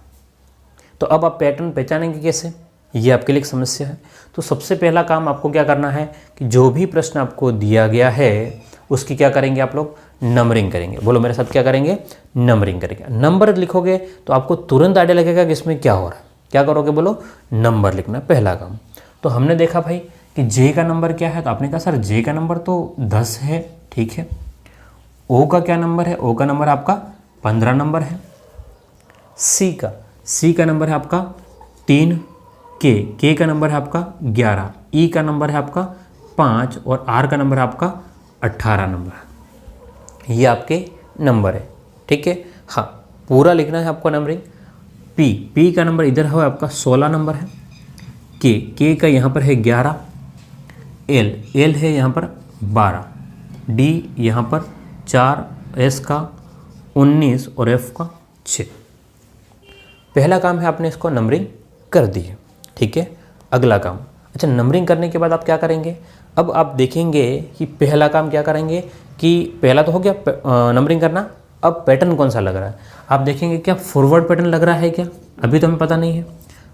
तो अब आप पैटर्न पहचानेंगे कैसे, ये आपके लिए एक समस्या है। तो सबसे पहला काम आपको क्या करना है कि जो भी प्रश्न आपको दिया गया है उसकी क्या करेंगे आप लोग, नंबरिंग करेंगे। बोलो मेरे साथ, क्या करेंगे, नंबरिंग करेंगे। नंबर लिखोगे तो आपको तुरंत आइडिया लगेगा कि इसमें क्या हो रहा है। क्या करोगे, बोलो नंबर लिखना, पहला काम। तो हमने देखा भाई कि जे का नंबर क्या है, तो आपने कहा सर जे का नंबर तो 10 है, ठीक है। ओ का क्या नंबर है, ओ का नंबर आपका 15 नंबर है, सी का नंबर है आपका 3, के का नंबर है आपका 11, ई का नंबर है आपका 5 और आर का नंबर है आपका 18 नंबर। ये आपके नंबर है, ठीक है। हाँ, पूरा लिखना है आपको नंबरिंग। पी का नंबर इधर है आपका 16 नंबर है, के का यहाँ पर है 11, एल है यहाँ पर 12, डी यहाँ पर 4, एस का 19 और एफ का 6। पहला काम है आपने इसको नंबरिंग कर दी है, ठीक है। अगला काम, अच्छा नंबरिंग करने के बाद आप क्या करेंगे, अब आप देखेंगे कि पहला काम क्या करेंगे कि पहला तो हो गया नंबरिंग करना, अब पैटर्न कौन सा लग रहा है आप देखेंगे। क्या फॉरवर्ड पैटर्न लग रहा है क्या? अभी तो हमें पता नहीं है,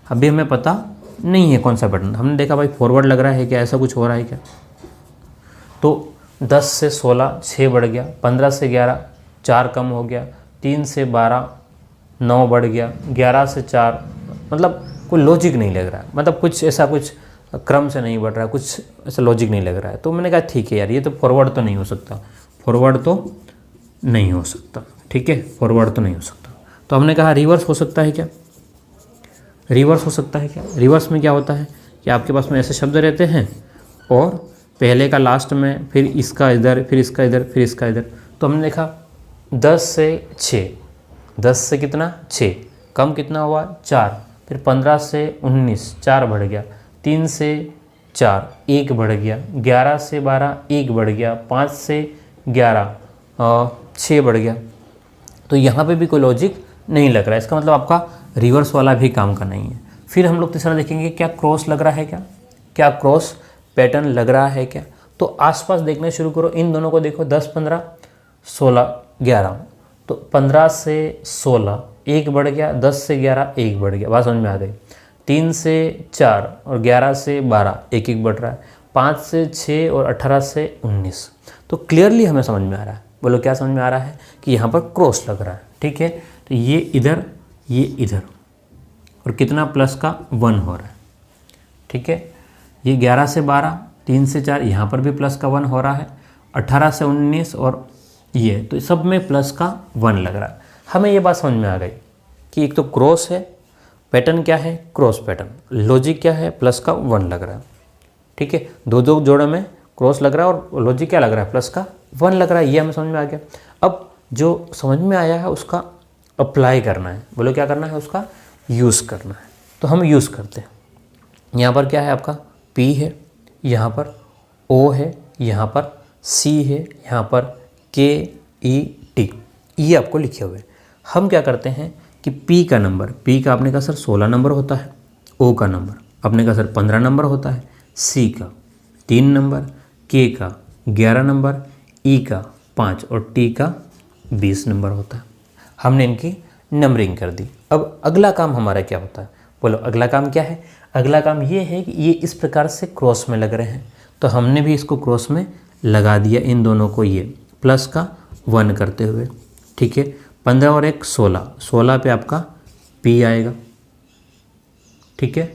अभी हमें पता नहीं है कौन सा पैटर्न। हमने देखा भाई फॉरवर्ड लग रहा है क्या, ऐसा कुछ हो रहा है क्या? तो 10 से 16 6 बढ़ गया, 15 से 11 4 कम हो गया, 3 से 12 9 बढ़ गया, 11 से 4, मतलब कोई लॉजिक नहीं लग रहा है, मतलब कुछ ऐसा कुछ क्रम से नहीं बढ़ रहा है, कुछ ऐसा लॉजिक नहीं लग रहा है। तो मैंने कहा ठीक है यार, ये तो फॉरवर्ड तो नहीं हो सकता, फॉरवर्ड तो नहीं हो सकता, ठीक है, फॉरवर्ड तो नहीं हो सकता। तो हमने कहा रिवर्स हो सकता है क्या? रिवर्स हो सकता है क्या? रिवर्स में क्या होता है कि आपके पास में ऐसे शब्द रहते हैं और पहले का लास्ट में, फिर इसका इधर, फिर इसका इधर, फिर इसका इधर। तो हमने देखा 10 से 6, 10 से कितना 6, कम कितना हुआ 4, फिर 15 से 19 4 बढ़ गया, 3 से 4 1 बढ़ गया, 11 से 12 1 बढ़ गया, 5 से 11 6 बढ़ गया। तो यहाँ पे भी कोई लॉजिक नहीं लग रहा है, इसका मतलब आपका रिवर्स वाला भी काम का नहीं है। फिर हम लोग तीसरा देखेंगे क्या क्रॉस लग रहा है क्या, क्या क्रॉस पैटर्न लग रहा है क्या? तो आसपास देखना शुरू करो, इन दोनों को देखो, 10 15 16 11, तो 15 से 16 1 बढ़ गया, 10 से 11 1 बढ़ गया, बात समझ में आ गई। 3 से 4 और 11 से 12 1 1 बढ़ रहा है, 5 से 6 और 18 से 19। तो क्लियरली हमें समझ में आ रहा है, बोलो क्या समझ में आ रहा है कि यहाँ पर क्रॉस लग रहा है, ठीक है। तो ये इधर, ये इधर, और कितना प्लस का 1 हो रहा है, ठीक है। ये 11 से 12 3 से 4, यहाँ पर भी प्लस का 1 हो रहा है, 18 से 19 और ये, तो सब में प्लस का 1 लग रहा है। हमें ये बात समझ में आ गई कि एक तो क्रॉस है, पैटर्न क्या है क्रॉस पैटर्न, लॉजिक क्या है प्लस का 1 लग रहा है, ठीक है। दो जोड़े में क्रॉस लग रहा है और लॉजिक क्या लग रहा है प्लस का 1 लग रहा है, ये हमें समझ में आ गया। अब जो समझ में आया है उसका अप्लाई करना है, बोलो क्या करना है, उसका यूज़ करना है। तो हम यूज़ करते हैं। यहाँ पर क्या है आपका P है, यहाँ पर O है, यहाँ पर C है, यहाँ पर K E T, ये आपको लिखे हुए। हम क्या करते हैं कि P का नंबर, P का आपने कहा सर 16 नंबर होता है, O का नंबर आपने कहा सर 15 नंबर होता है, C का 3 नंबर, K का 11 नंबर, E का 5 और T का 20 नंबर होता है। हमने इनकी नंबरिंग कर दी। अब अगला काम हमारा क्या होता है, बोलो अगला काम क्या है? अगला काम ये है कि ये इस प्रकार से क्रॉस में लग रहे हैं, तो हमने भी इसको क्रॉस में लगा दिया, इन दोनों को ये प्लस का 1 करते हुए, ठीक है। 15 और 1 16, 16 पे आपका P आएगा, ठीक है,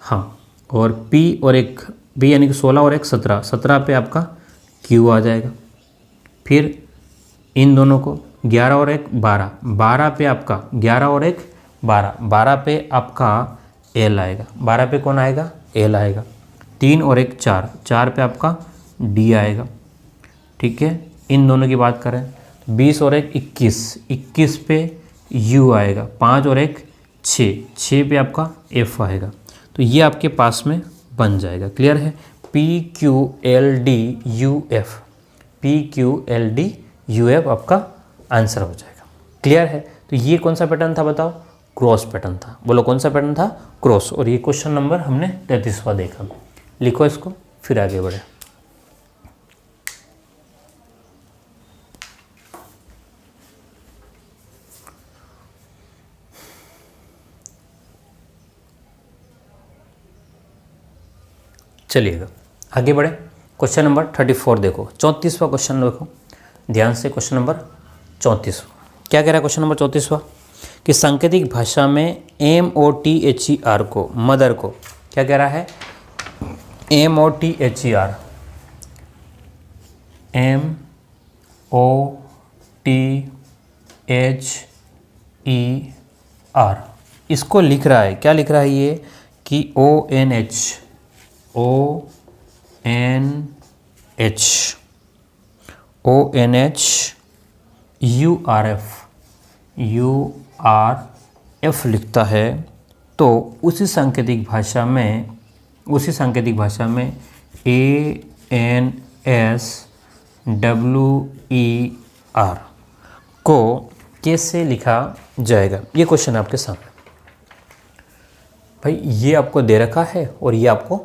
हाँ, और P और 1 P यानी कि 16 और 1 17, 17 पे आपका Q आ जाएगा। फिर इन दोनों को 11 और 1 12, 12 पे आपका 11 और 1 12, 12 पे आपका L आएगा, 12 पे कौन आएगा L आएगा। 3 और 1 4, 4 पे आपका D आएगा, ठीक है। इन दोनों की बात करें 20 और 1 21, 21 पे U आएगा, 5 और 1 6, 6 पे आपका F आएगा। तो ये आपके पास में बन जाएगा, क्लियर है। PQLDUF, PQLDUF आपका आंसर हो जाएगा, क्लियर है। तो ये कौन सा पैटर्न था बताओ, क्रॉस पैटर्न था, बोलो कौन सा पैटर्न था, क्रॉस। और ये क्वेश्चन नंबर हमने 33वां देखा। लिखो इसको, फिर आगे बढ़े। चलिएगा आगे बढ़े। क्वेश्चन नंबर 34 देखो, 34वां क्वेश्चन देखो ध्यान से। क्वेश्चन नंबर 34 क्या कह रहा है? क्वेश्चन नंबर 34वां कि सांकेतिक भाषा में MOTHER को, मदर को क्या कह रहा है? MOTHER, ER, इसको लिख रहा है, क्या लिख रहा है ये कि ONH URF लिखता है, तो उसी सांकेतिक भाषा में ANSWER को कैसे लिखा जाएगा, ये क्वेश्चन आपके सामने। भाई ये आपको दे रखा है और ये आपको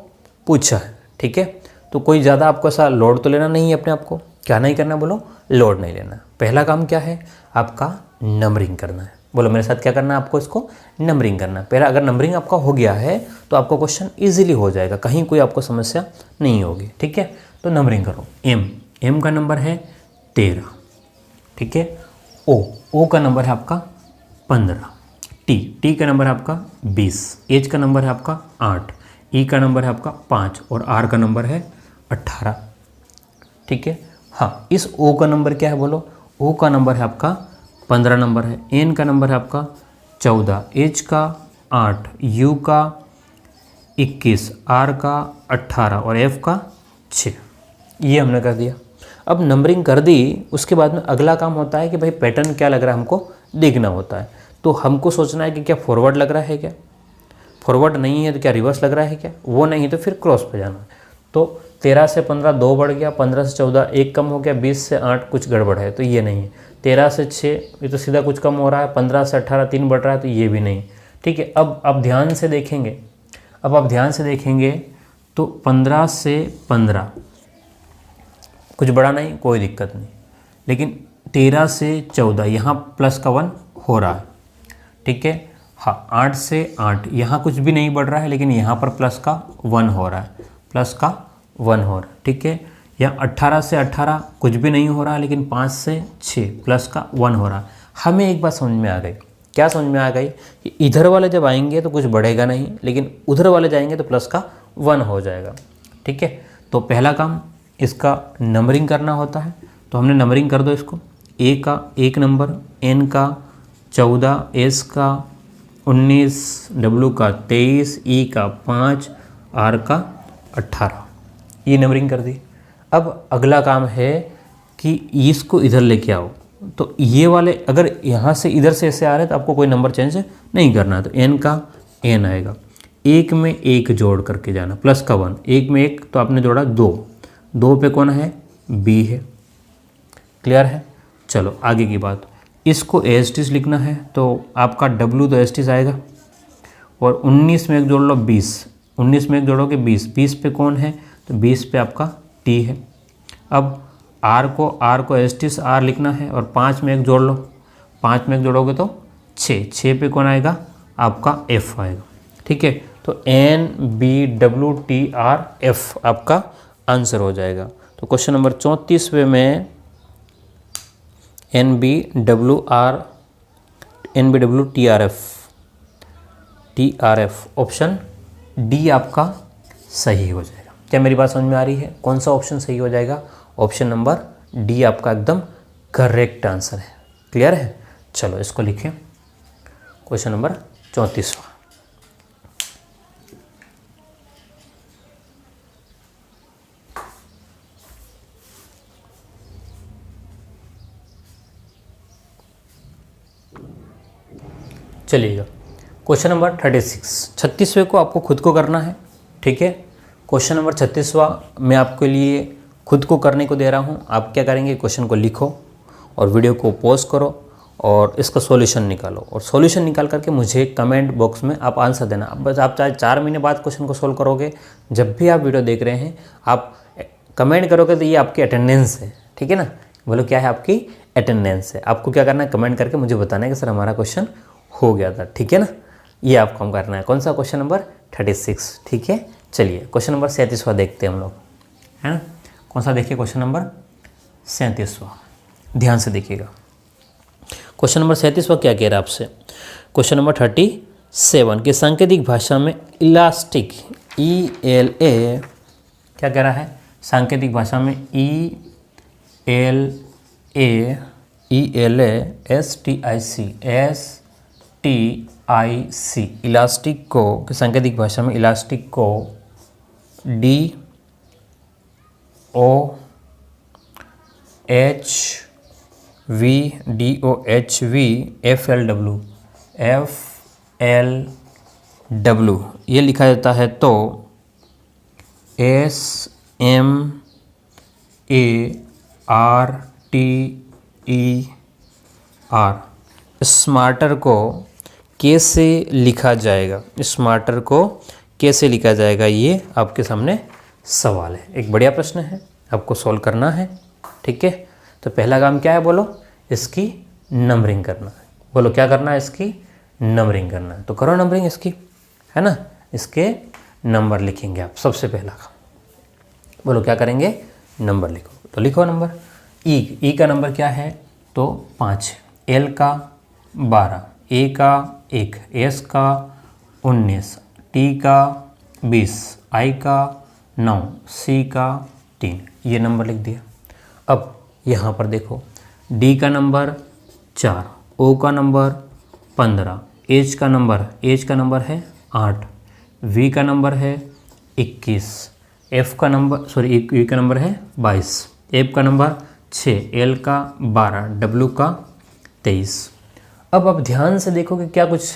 पूछा है, ठीक है। तो कोई ज़्यादा आपको ऐसा लोड तो लेना नहीं है अपने आप को, क्या नहीं करना बोलो, लोड नहीं लेना। पहला काम क्या है, आपका नंबरिंग करना है। बोलो मेरे साथ क्या करना है, आपको इसको नंबरिंग करना है। पहला अगर नंबरिंग आपका हो गया है तो आपका क्वेश्चन इजीली हो जाएगा, कहीं कोई आपको समस्या नहीं होगी, ठीक है। तो नंबरिंग करो। एम का नंबर है 13, ठीक है। ओ का नंबर है आपका 15, टी का नंबर है आपका 20, एच का नंबर है आपका 8, ई का नंबर है आपका 5 और आर का नंबर है 18, ठीक है। हाँ, इस ओ का नंबर क्या है बोलो, ओ का नंबर है आपका 15 नंबर है, एन का नंबर है आपका 14, एच का 8, यू का 21, आर का 18 और एफ का 6। ये हमने कर दिया। अब नंबरिंग कर दी, उसके बाद में अगला काम होता है कि भाई पैटर्न क्या लग रहा है हमको देखना होता है। तो हमको सोचना है कि क्या फॉरवर्ड लग रहा है, क्या फॉरवर्ड नहीं है तो क्या रिवर्स लग रहा है, क्या वो नहीं है तो फिर क्रॉस पे जाना। तो 13 से 15 2 बढ़ गया, 15 से 14 1 कम हो गया, 20 से 8 कुछ गड़बड़ है तो ये नहीं है, 13 से 6 ये तो सीधा कुछ कम हो रहा है, 15 से 18 3 बढ़ रहा है तो ये भी नहीं, ठीक है। अब आप ध्यान से देखेंगे, तो 15 से 15 कुछ बड़ा नहीं, कोई दिक्कत नहीं, लेकिन 13 से 14 यहाँ प्लस का 1 हो रहा है, ठीक है। हाँ, 8 से 8 यहाँ कुछ भी नहीं बढ़ रहा है, लेकिन यहाँ पर प्लस का 1 हो रहा है, ठीक है। या 18 से 18 कुछ भी नहीं हो रहा है, लेकिन 5 से 6 प्लस का 1 हो रहा है। हमें एक बात समझ में आ गई, क्या समझ में आ गई कि इधर वाले जब आएंगे तो कुछ बढ़ेगा नहीं, लेकिन उधर वाले जाएंगे तो प्लस का 1 हो जाएगा, ठीक है। तो पहला काम इसका नंबरिंग करना होता है, तो हमने नंबरिंग कर दो इसको। ए का 1 नंबर, एन का 14, एस का 19, डब्ल्यू का 23, ई का 5, आर का 18, ये नंबरिंग कर दी। अब अगला काम है कि इसको इधर लेके आओ। तो ये वाले अगर यहाँ से इधर से ऐसे आ रहे हैं तो आपको कोई नंबर चेंज नहीं करना है। तो एन का एन आएगा, 1 में 1 जोड़ करके जाना, प्लस का 1, 1 में 1 तो आपने जोड़ा 2 पे कौन है, बी है, क्लियर है। चलो आगे की बात, इसको एस टी लिखना है तो आपका डब्ल्यू तो एस टी आएगा, और 19 में 1 जोड़ लो 20, 19 में 1 जोड़ोगे 20, 20 पे कौन है तो 20 पे आपका टी है। अब आर को एस टी आर लिखना है, और 5 में 1 जोड़ लो, 5 में 1 जोड़ोगे तो 6 पे कौन आएगा आपका एफ आएगा, ठीक है। तो N B W T R F आपका आंसर हो जाएगा। तो क्वेश्चन नंबर 34वें में N B W T R F option D आपका सही हो जाएगा। क्या मेरी बात समझ में आ रही है, कौन सा ऑप्शन सही हो जाएगा, ऑप्शन नंबर डी आपका एकदम करेक्ट आंसर है, क्लियर है। चलो इसको लिखें, क्वेश्चन नंबर 34वां। चलिएगा, क्वेश्चन नंबर 36वें को आपको खुद को करना है, ठीक है। क्वेश्चन नंबर 36वां मैं आपके लिए खुद को करने को दे रहा हूँ। आप क्या करेंगे, क्वेश्चन को लिखो और वीडियो को पॉज करो और इसका सॉल्यूशन निकालो, और सॉल्यूशन निकाल करके मुझे कमेंट बॉक्स में आप आंसर देना। अब बस आप चाहे 4 महीने बाद क्वेश्चन को सोल्व करोगे, जब भी आप वीडियो देख रहे हैं आप कमेंट करोगे तो ये आपकी अटेंडेंस है, ठीक है ना। बोलो क्या है, आपकी अटेंडेंस है। आपको क्या करना है, कमेंट करके मुझे बताना है कि सर हमारा क्वेश्चन हो गया था, ठीक है ना। ये आपको हम करना है, कौन सा, क्वेश्चन नंबर 36, ठीक है। चलिए क्वेश्चन नंबर 37वां देखते हैं हम लोग, है ना। कौन सा देखिए, क्वेश्चन नंबर 37वां, ध्यान से देखिएगा। क्वेश्चन नंबर 37वां क्या कह रहा है आपसे, क्वेश्चन नंबर 37 की सांकेतिक भाषा में इलास्टिक ELA क्या कह रहा है, सांकेतिक भाषा में ELA STIC इलास्टिक को सांकेतिक भाषा में इलास्टिक को FLW ये लिखा जाता है, तो SMARTER स्मार्टर को कैसे लिखा जाएगा, स्मार्टर को कैसे लिखा जाएगा, ये आपके सामने सवाल है। एक बढ़िया प्रश्न है, आपको सॉल्व करना है। ठीक है, तो पहला काम क्या है बोलो, इसकी नंबरिंग करना है। बोलो क्या करना है, इसकी नंबरिंग करना है। तो करो नंबरिंग इसकी, है ना, इसके नंबर लिखेंगे आप। सबसे पहला काम बोलो क्या करेंगे, नंबर लिखो। तो लिखो नंबर। ई का नंबर क्या है, तो 5 है, एल का 12, ए का 1, एस का 19, टी का 20, आई का 9, सी का 3, ये नंबर लिख दिया। अब यहाँ पर देखो, डी का नंबर 4, ओ का नंबर 15, एच का नंबर है 8, वी का नंबर है 21, एफ का नंबर ई का नंबर है 22, एफ का नंबर 6, एल का 12, डब्ल्यू का 23। अब आप ध्यान से देखो कि क्या कुछ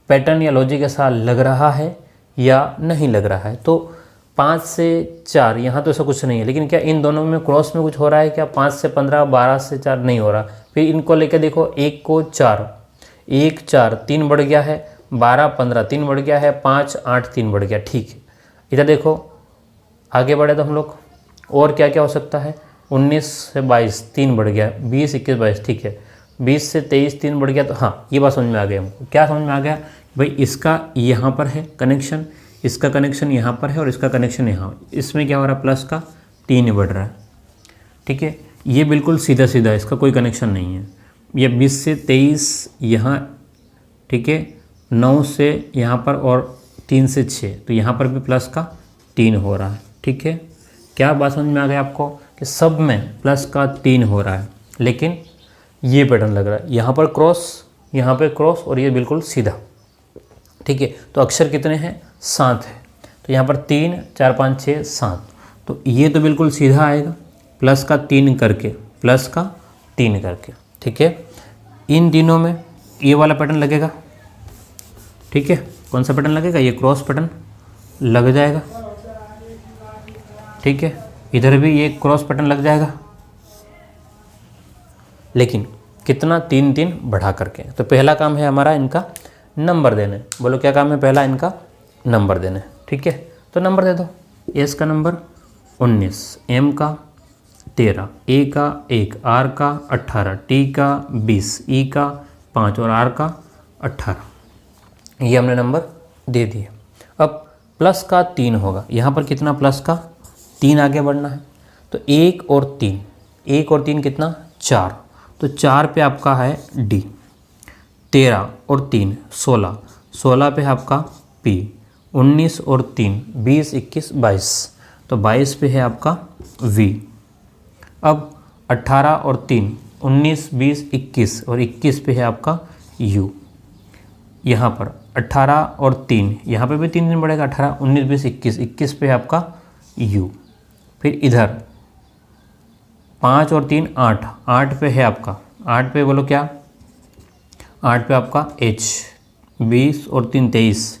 पैटर्न या लॉजिक ऐसा लग रहा है या नहीं लग रहा है। तो 5 से 4 यहाँ तो ऐसा कुछ नहीं है, लेकिन क्या इन दोनों में क्रॉस में कुछ हो रहा है क्या, 5 से 15, 12 से 4 नहीं हो रहा। फिर इनको लेकर देखो, 1 को 4, 1 4 3 बढ़ गया है, 12 15 3 बढ़ गया है, 5 8 3 बढ़ गया। ठीक है, इधर देखो आगे बढ़े तो हम लोग, और क्या क्या हो सकता है, 19 से 22 3 बढ़ गया, 20 21 22, ठीक है, 20 से 23 3 बढ़ गया। तो हाँ, ये बात समझ में आ गई हमको। क्या समझ में आ गया भाई, इसका यहाँ पर है कनेक्शन, इसका कनेक्शन यहाँ पर है और इसका कनेक्शन यहाँ, इसमें क्या हो रहा है, प्लस का 3 बढ़ रहा है। ठीक है, ये बिल्कुल सीधा सीधा, इसका कोई कनेक्शन नहीं है। ये 20 से 23 यहाँ, ठीक है, 9 से यहाँ पर और 3 से 6, तो यहाँ पर भी प्लस का 3 हो रहा है। ठीक है, क्या बात समझ में आ गई आपको कि सब में प्लस का 3 हो रहा है, लेकिन ये पैटर्न लग रहा है, यहाँ पर क्रॉस, यहाँ पे क्रॉस और ये बिल्कुल सीधा। ठीक है, तो अक्षर कितने हैं, 7 है, तो यहाँ पर 3 4 5 6 7, तो ये तो बिल्कुल सीधा आएगा, प्लस का 3 करके, प्लस का 3 करके। ठीक है, इन दिनों में ये वाला पैटर्न लगेगा। ठीक है, कौन सा पैटर्न लगेगा, ये क्रॉस पैटर्न लग जाएगा। ठीक है, इधर भी ये क्रॉस पैटर्न लग जाएगा, लेकिन कितना, 3 3 बढ़ा करके। तो पहला काम है हमारा इनका नंबर देने। बोलो क्या काम है, पहला इनका नंबर देने। ठीक है, तो नंबर दे दो। एस का नंबर 19, एम का 13, ए का 1, आर का 18, टी का 20, ई का 5 और आर का 18। ये हमने नंबर दे दिए। अब प्लस का 3 होगा, यहाँ पर कितना, प्लस का 3 आगे बढ़ना है, तो 1 और 3, 1 और 3 कितना, 4, तो 4 पे आपका है डी, 13 और 3 16, 16 पे है आपका पी, 19 और 3 20 21 22, तो 22 पे है आपका वी। अब 18 और 3 19 20 21 और 21 पे है आपका यू। यहाँ पर 18 और 3, यहाँ पे भी 3 दिन बढ़ेगा, 18 19 20 21, 21 पे है आपका यू। फिर इधर 5 और 3 8, 8 पे है आपका, 8 पे बोलो क्या, 8 पे आपका एच, 20 और 3 23,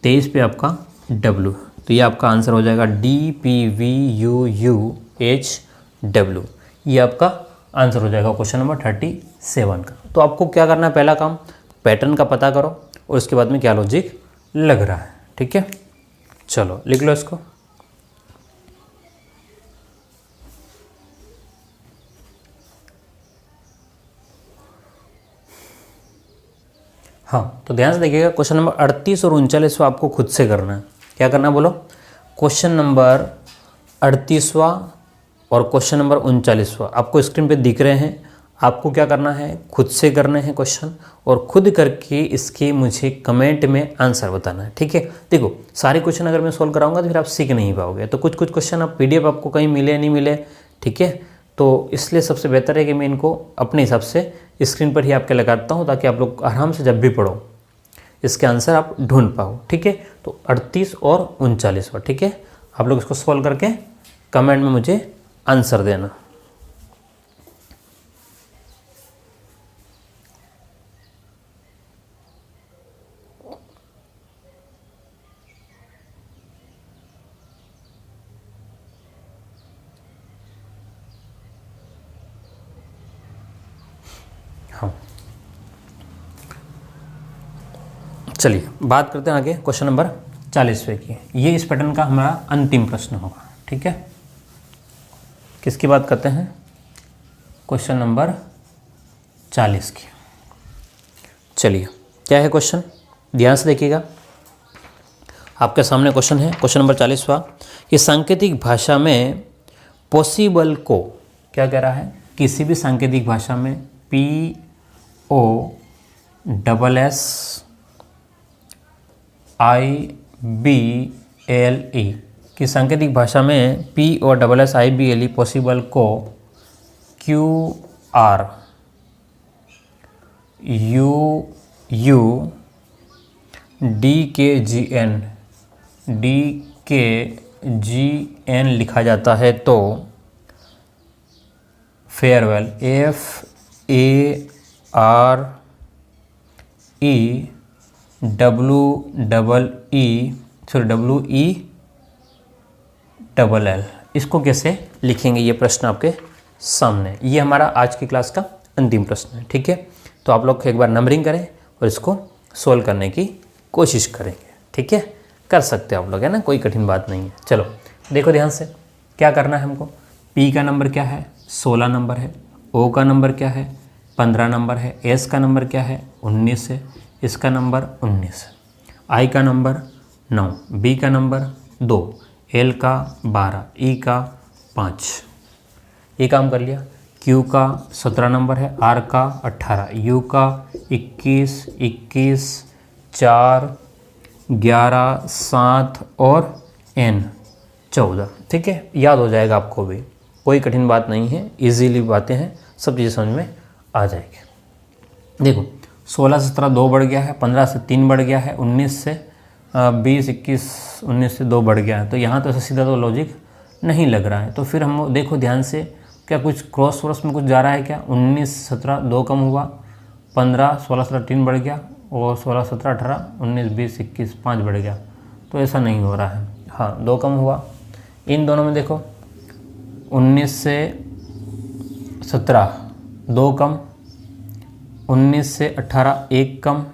23 पे आपका डब्लू। तो ये आपका आंसर हो जाएगा DPVUUHW। ये आपका आंसर हो जाएगा क्वेश्चन नंबर 37 का। तो आपको क्या करना है, पहला काम पैटर्न का पता करो और उसके बाद में क्या लॉजिक लग रहा है। ठीक है, चलो लिख लो इसको। हाँ, तो ध्यान से देखिएगा, क्वेश्चन नंबर 38 और 39 आपको खुद से करना है। क्या करना है बोलो, क्वेश्चन नंबर 38वां और क्वेश्चन नंबर 39वां आपको स्क्रीन पे दिख रहे हैं। आपको क्या करना है, खुद से करने हैं क्वेश्चन, और खुद करके इसके मुझे कमेंट में आंसर बताना है। ठीक है, देखो सारे क्वेश्चन अगर मैं सोल्व कराऊंगा तो फिर आप सीख नहीं पाओगे। तो कुछ कुछ क्वेश्चन आप PDF आपको कहीं मिले नहीं मिले, ठीक है, तो इसलिए सबसे बेहतर है कि मैं इनको अपने हिसाब से स्क्रीन पर ही आपके लगाता हूँ, ताकि आप लोग आराम से जब भी पढ़ो इसके आंसर आप ढूंढ पाओ। ठीक है, तो 38 और 39वां। ठीक है, आप लोग इसको सॉल्व करके कमेंट में मुझे आंसर देना। हाँ, चलिए बात करते हैं आगे क्वेश्चन नंबर 40वें की। ये इस पैटर्न का हमारा अंतिम प्रश्न होगा। ठीक है, किसकी बात करते हैं? क्वेश्चन नंबर 40 की। चलिए, क्या है क्वेश्चन, ध्यान से देखिएगा। आपके सामने क्वेश्चन है, क्वेश्चन नंबर 40वां कि सांकेतिक भाषा में पॉसिबल को क्या कह रहा है? किसी भी सांकेतिक भाषा में POSSIBLE की सांकेतिक भाषा में POSSIBLE पॉसिबल को QR UU DKGN लिखा जाता है तो फेयरवेल WEELL इसको कैसे लिखेंगे? ये प्रश्न आपके सामने। ये हमारा आज की क्लास का अंतिम प्रश्न है। ठीक है, तो आप लोग एक बार नंबरिंग करें और इसको सोल्व करने की कोशिश करेंगे। ठीक है, कर सकते हैं आप लोग, है ना, कोई कठिन बात नहीं है। चलो देखो ध्यान से, क्या करना है हमको? P का नंबर क्या है? 16 नंबर है। O का नंबर क्या है? 15 नंबर है। S का नंबर क्या है? 19 है। इसका नंबर 19 है। I का नंबर 9, B का नंबर 2, L का 12, E का 5। ये काम कर लिया। Q का 17 नंबर है, R का 18, U का 21, 4, 11, 7 और N 14। ठीक है, याद हो जाएगा आपको भी, कोई कठिन बात नहीं है, इजीली बातें हैं, सब चीज़ें समझ में आ जाएगी। देखो 16 से 17 2 बढ़ गया है, 15 से 3 बढ़ गया है, 19 से 20, 21, 19 से 2 बढ़ गया है। तो यहाँ तो ऐसा सीधा तो लॉजिक नहीं लग रहा है। तो फिर हम देखो ध्यान से, क्या कुछ क्रॉस वॉरस में कुछ जा रहा है क्या? 19 17 2 कम हुआ, 15 16 17 3 बढ़ गया, और 16 17 18 19 20 21 5 बढ़ गया। तो ऐसा नहीं हो रहा है। हाँ, 2 कम हुआ। इन दोनों में देखो 19 से 17 2 कम, 19 से 18 1 कम,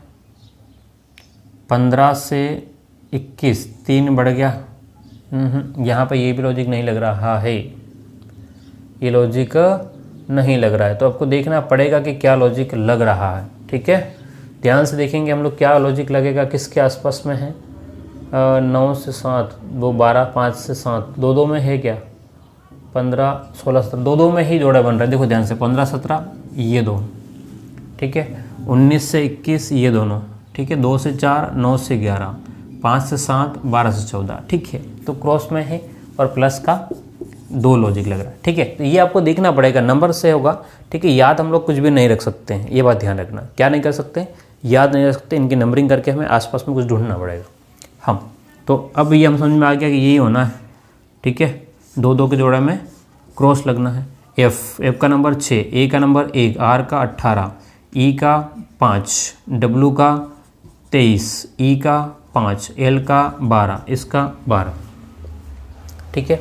15 से 21 3 बढ़ गया। यहाँ पे ये भी लॉजिक नहीं लग रहा है, ये लॉजिक नहीं लग रहा है। तो आपको देखना पड़ेगा कि क्या लॉजिक लग रहा है। ठीक है, ध्यान से देखेंगे हम लोग क्या लॉजिक लगेगा, किसके आसपास में है। 9 से 7 2 12, 5 से 7 2 में है क्या? 15 16 17 2 में ही जोड़ा बन रहा है। देखो ध्यान से, 15 17 ये 2, ठीक है, 19 से 21 ये दोनों, ठीक है, 2 से 4 9 से 11, 5 से 7 12 से 14। ठीक है, तो क्रॉस में है और प्लस का 2 लॉजिक लग रहा है। ठीक है, तो ये आपको देखना पड़ेगा, नंबर से होगा। ठीक है, याद हम लोग कुछ भी नहीं रख सकते हैं, ये बात ध्यान रखना। क्या नहीं कर सकते? याद नहीं रख सकते, इनकी नंबरिंग करके हमें आसपास में कुछ ढूंढना पड़ेगा। हम तो अब ये हम समझ में आ गया कि यही होना है। ठीक है, 2 2 के जोड़े में क्रॉस लगना है। एफ का नंबर 6, ए का नंबर 1, आर का 18, ई का 5, डब्लू का 23, ई का 5, एल का 12, इसका 12। ठीक है,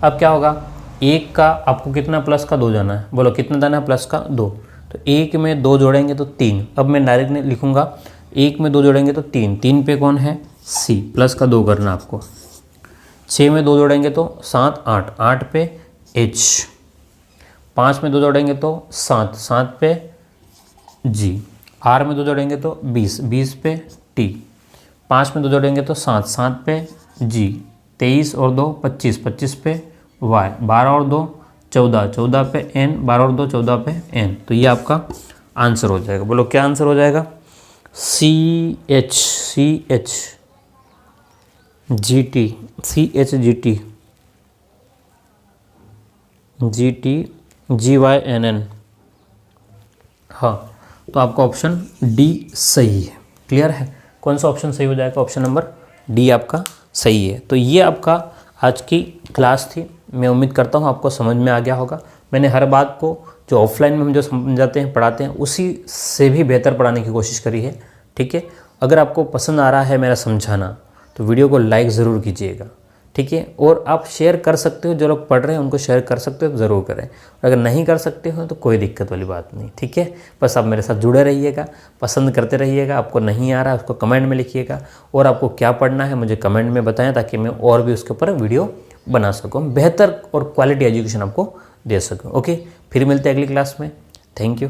अब क्या होगा? 1 का आपको कितना प्लस का 2 जाना है? बोलो कितना जाना है प्लस का 2? तो 1 में 2 जोड़ेंगे तो 3। अब मैं डायरेक्ट लिखूंगा, 1 में 2 जोड़ेंगे तो 3, 3 पे कौन है? सी, प्लस का 2 करना आपको। 6 में 2 जोड़ेंगे तो 7 8, 8 पे एच। 5 में 2 जोड़ेंगे तो 7, 7 पे जी। आर में 2 जोड़ेंगे तो 20, 20 पे टी। 5 में 2 जोड़ेंगे तो 7, 7 पे जी। 23 और 2 25, 25 पे वाई। 12 और 2 14, 14 पे एन। 12 और 2 14 पे एन। तो ये आपका आंसर हो जाएगा। बोलो क्या आंसर हो जाएगा? C H G T, C H G T, G T G Y N N. हाँ, तो आपका ऑप्शन डी सही है। क्लियर है? कौन सा ऑप्शन सही हो जाएगा? ऑप्शन नंबर डी आपका सही है। तो ये आपका आज की क्लास थी। मैं उम्मीद करता हूँ आपको समझ में आ गया होगा। मैंने हर बात को जो ऑफलाइन में हम जो समझाते हैं पढ़ाते हैं उसी से भी बेहतर पढ़ाने की कोशिश करी है। ठीक है, अगर आपको पसंद आ रहा है मेरा समझाना तो वीडियो को लाइक ज़रूर कीजिएगा। ठीक है, और आप शेयर कर सकते हो, जो लोग पढ़ रहे हैं उनको शेयर कर सकते हो तो ज़रूर करें। अगर नहीं कर सकते हो तो कोई दिक्कत वाली बात नहीं। ठीक है, बस आप मेरे साथ जुड़े रहिएगा, पसंद करते रहिएगा। आपको नहीं आ रहा है उसको कमेंट में लिखिएगा, और आपको क्या पढ़ना है मुझे कमेंट में बताएं, ताकि मैं और भी उसके ऊपर वीडियो बना सकूँ, बेहतर और क्वालिटी एजुकेशन आपको दे सकूँ। ओके, फिर मिलते हैं अगली क्लास में। Thank you.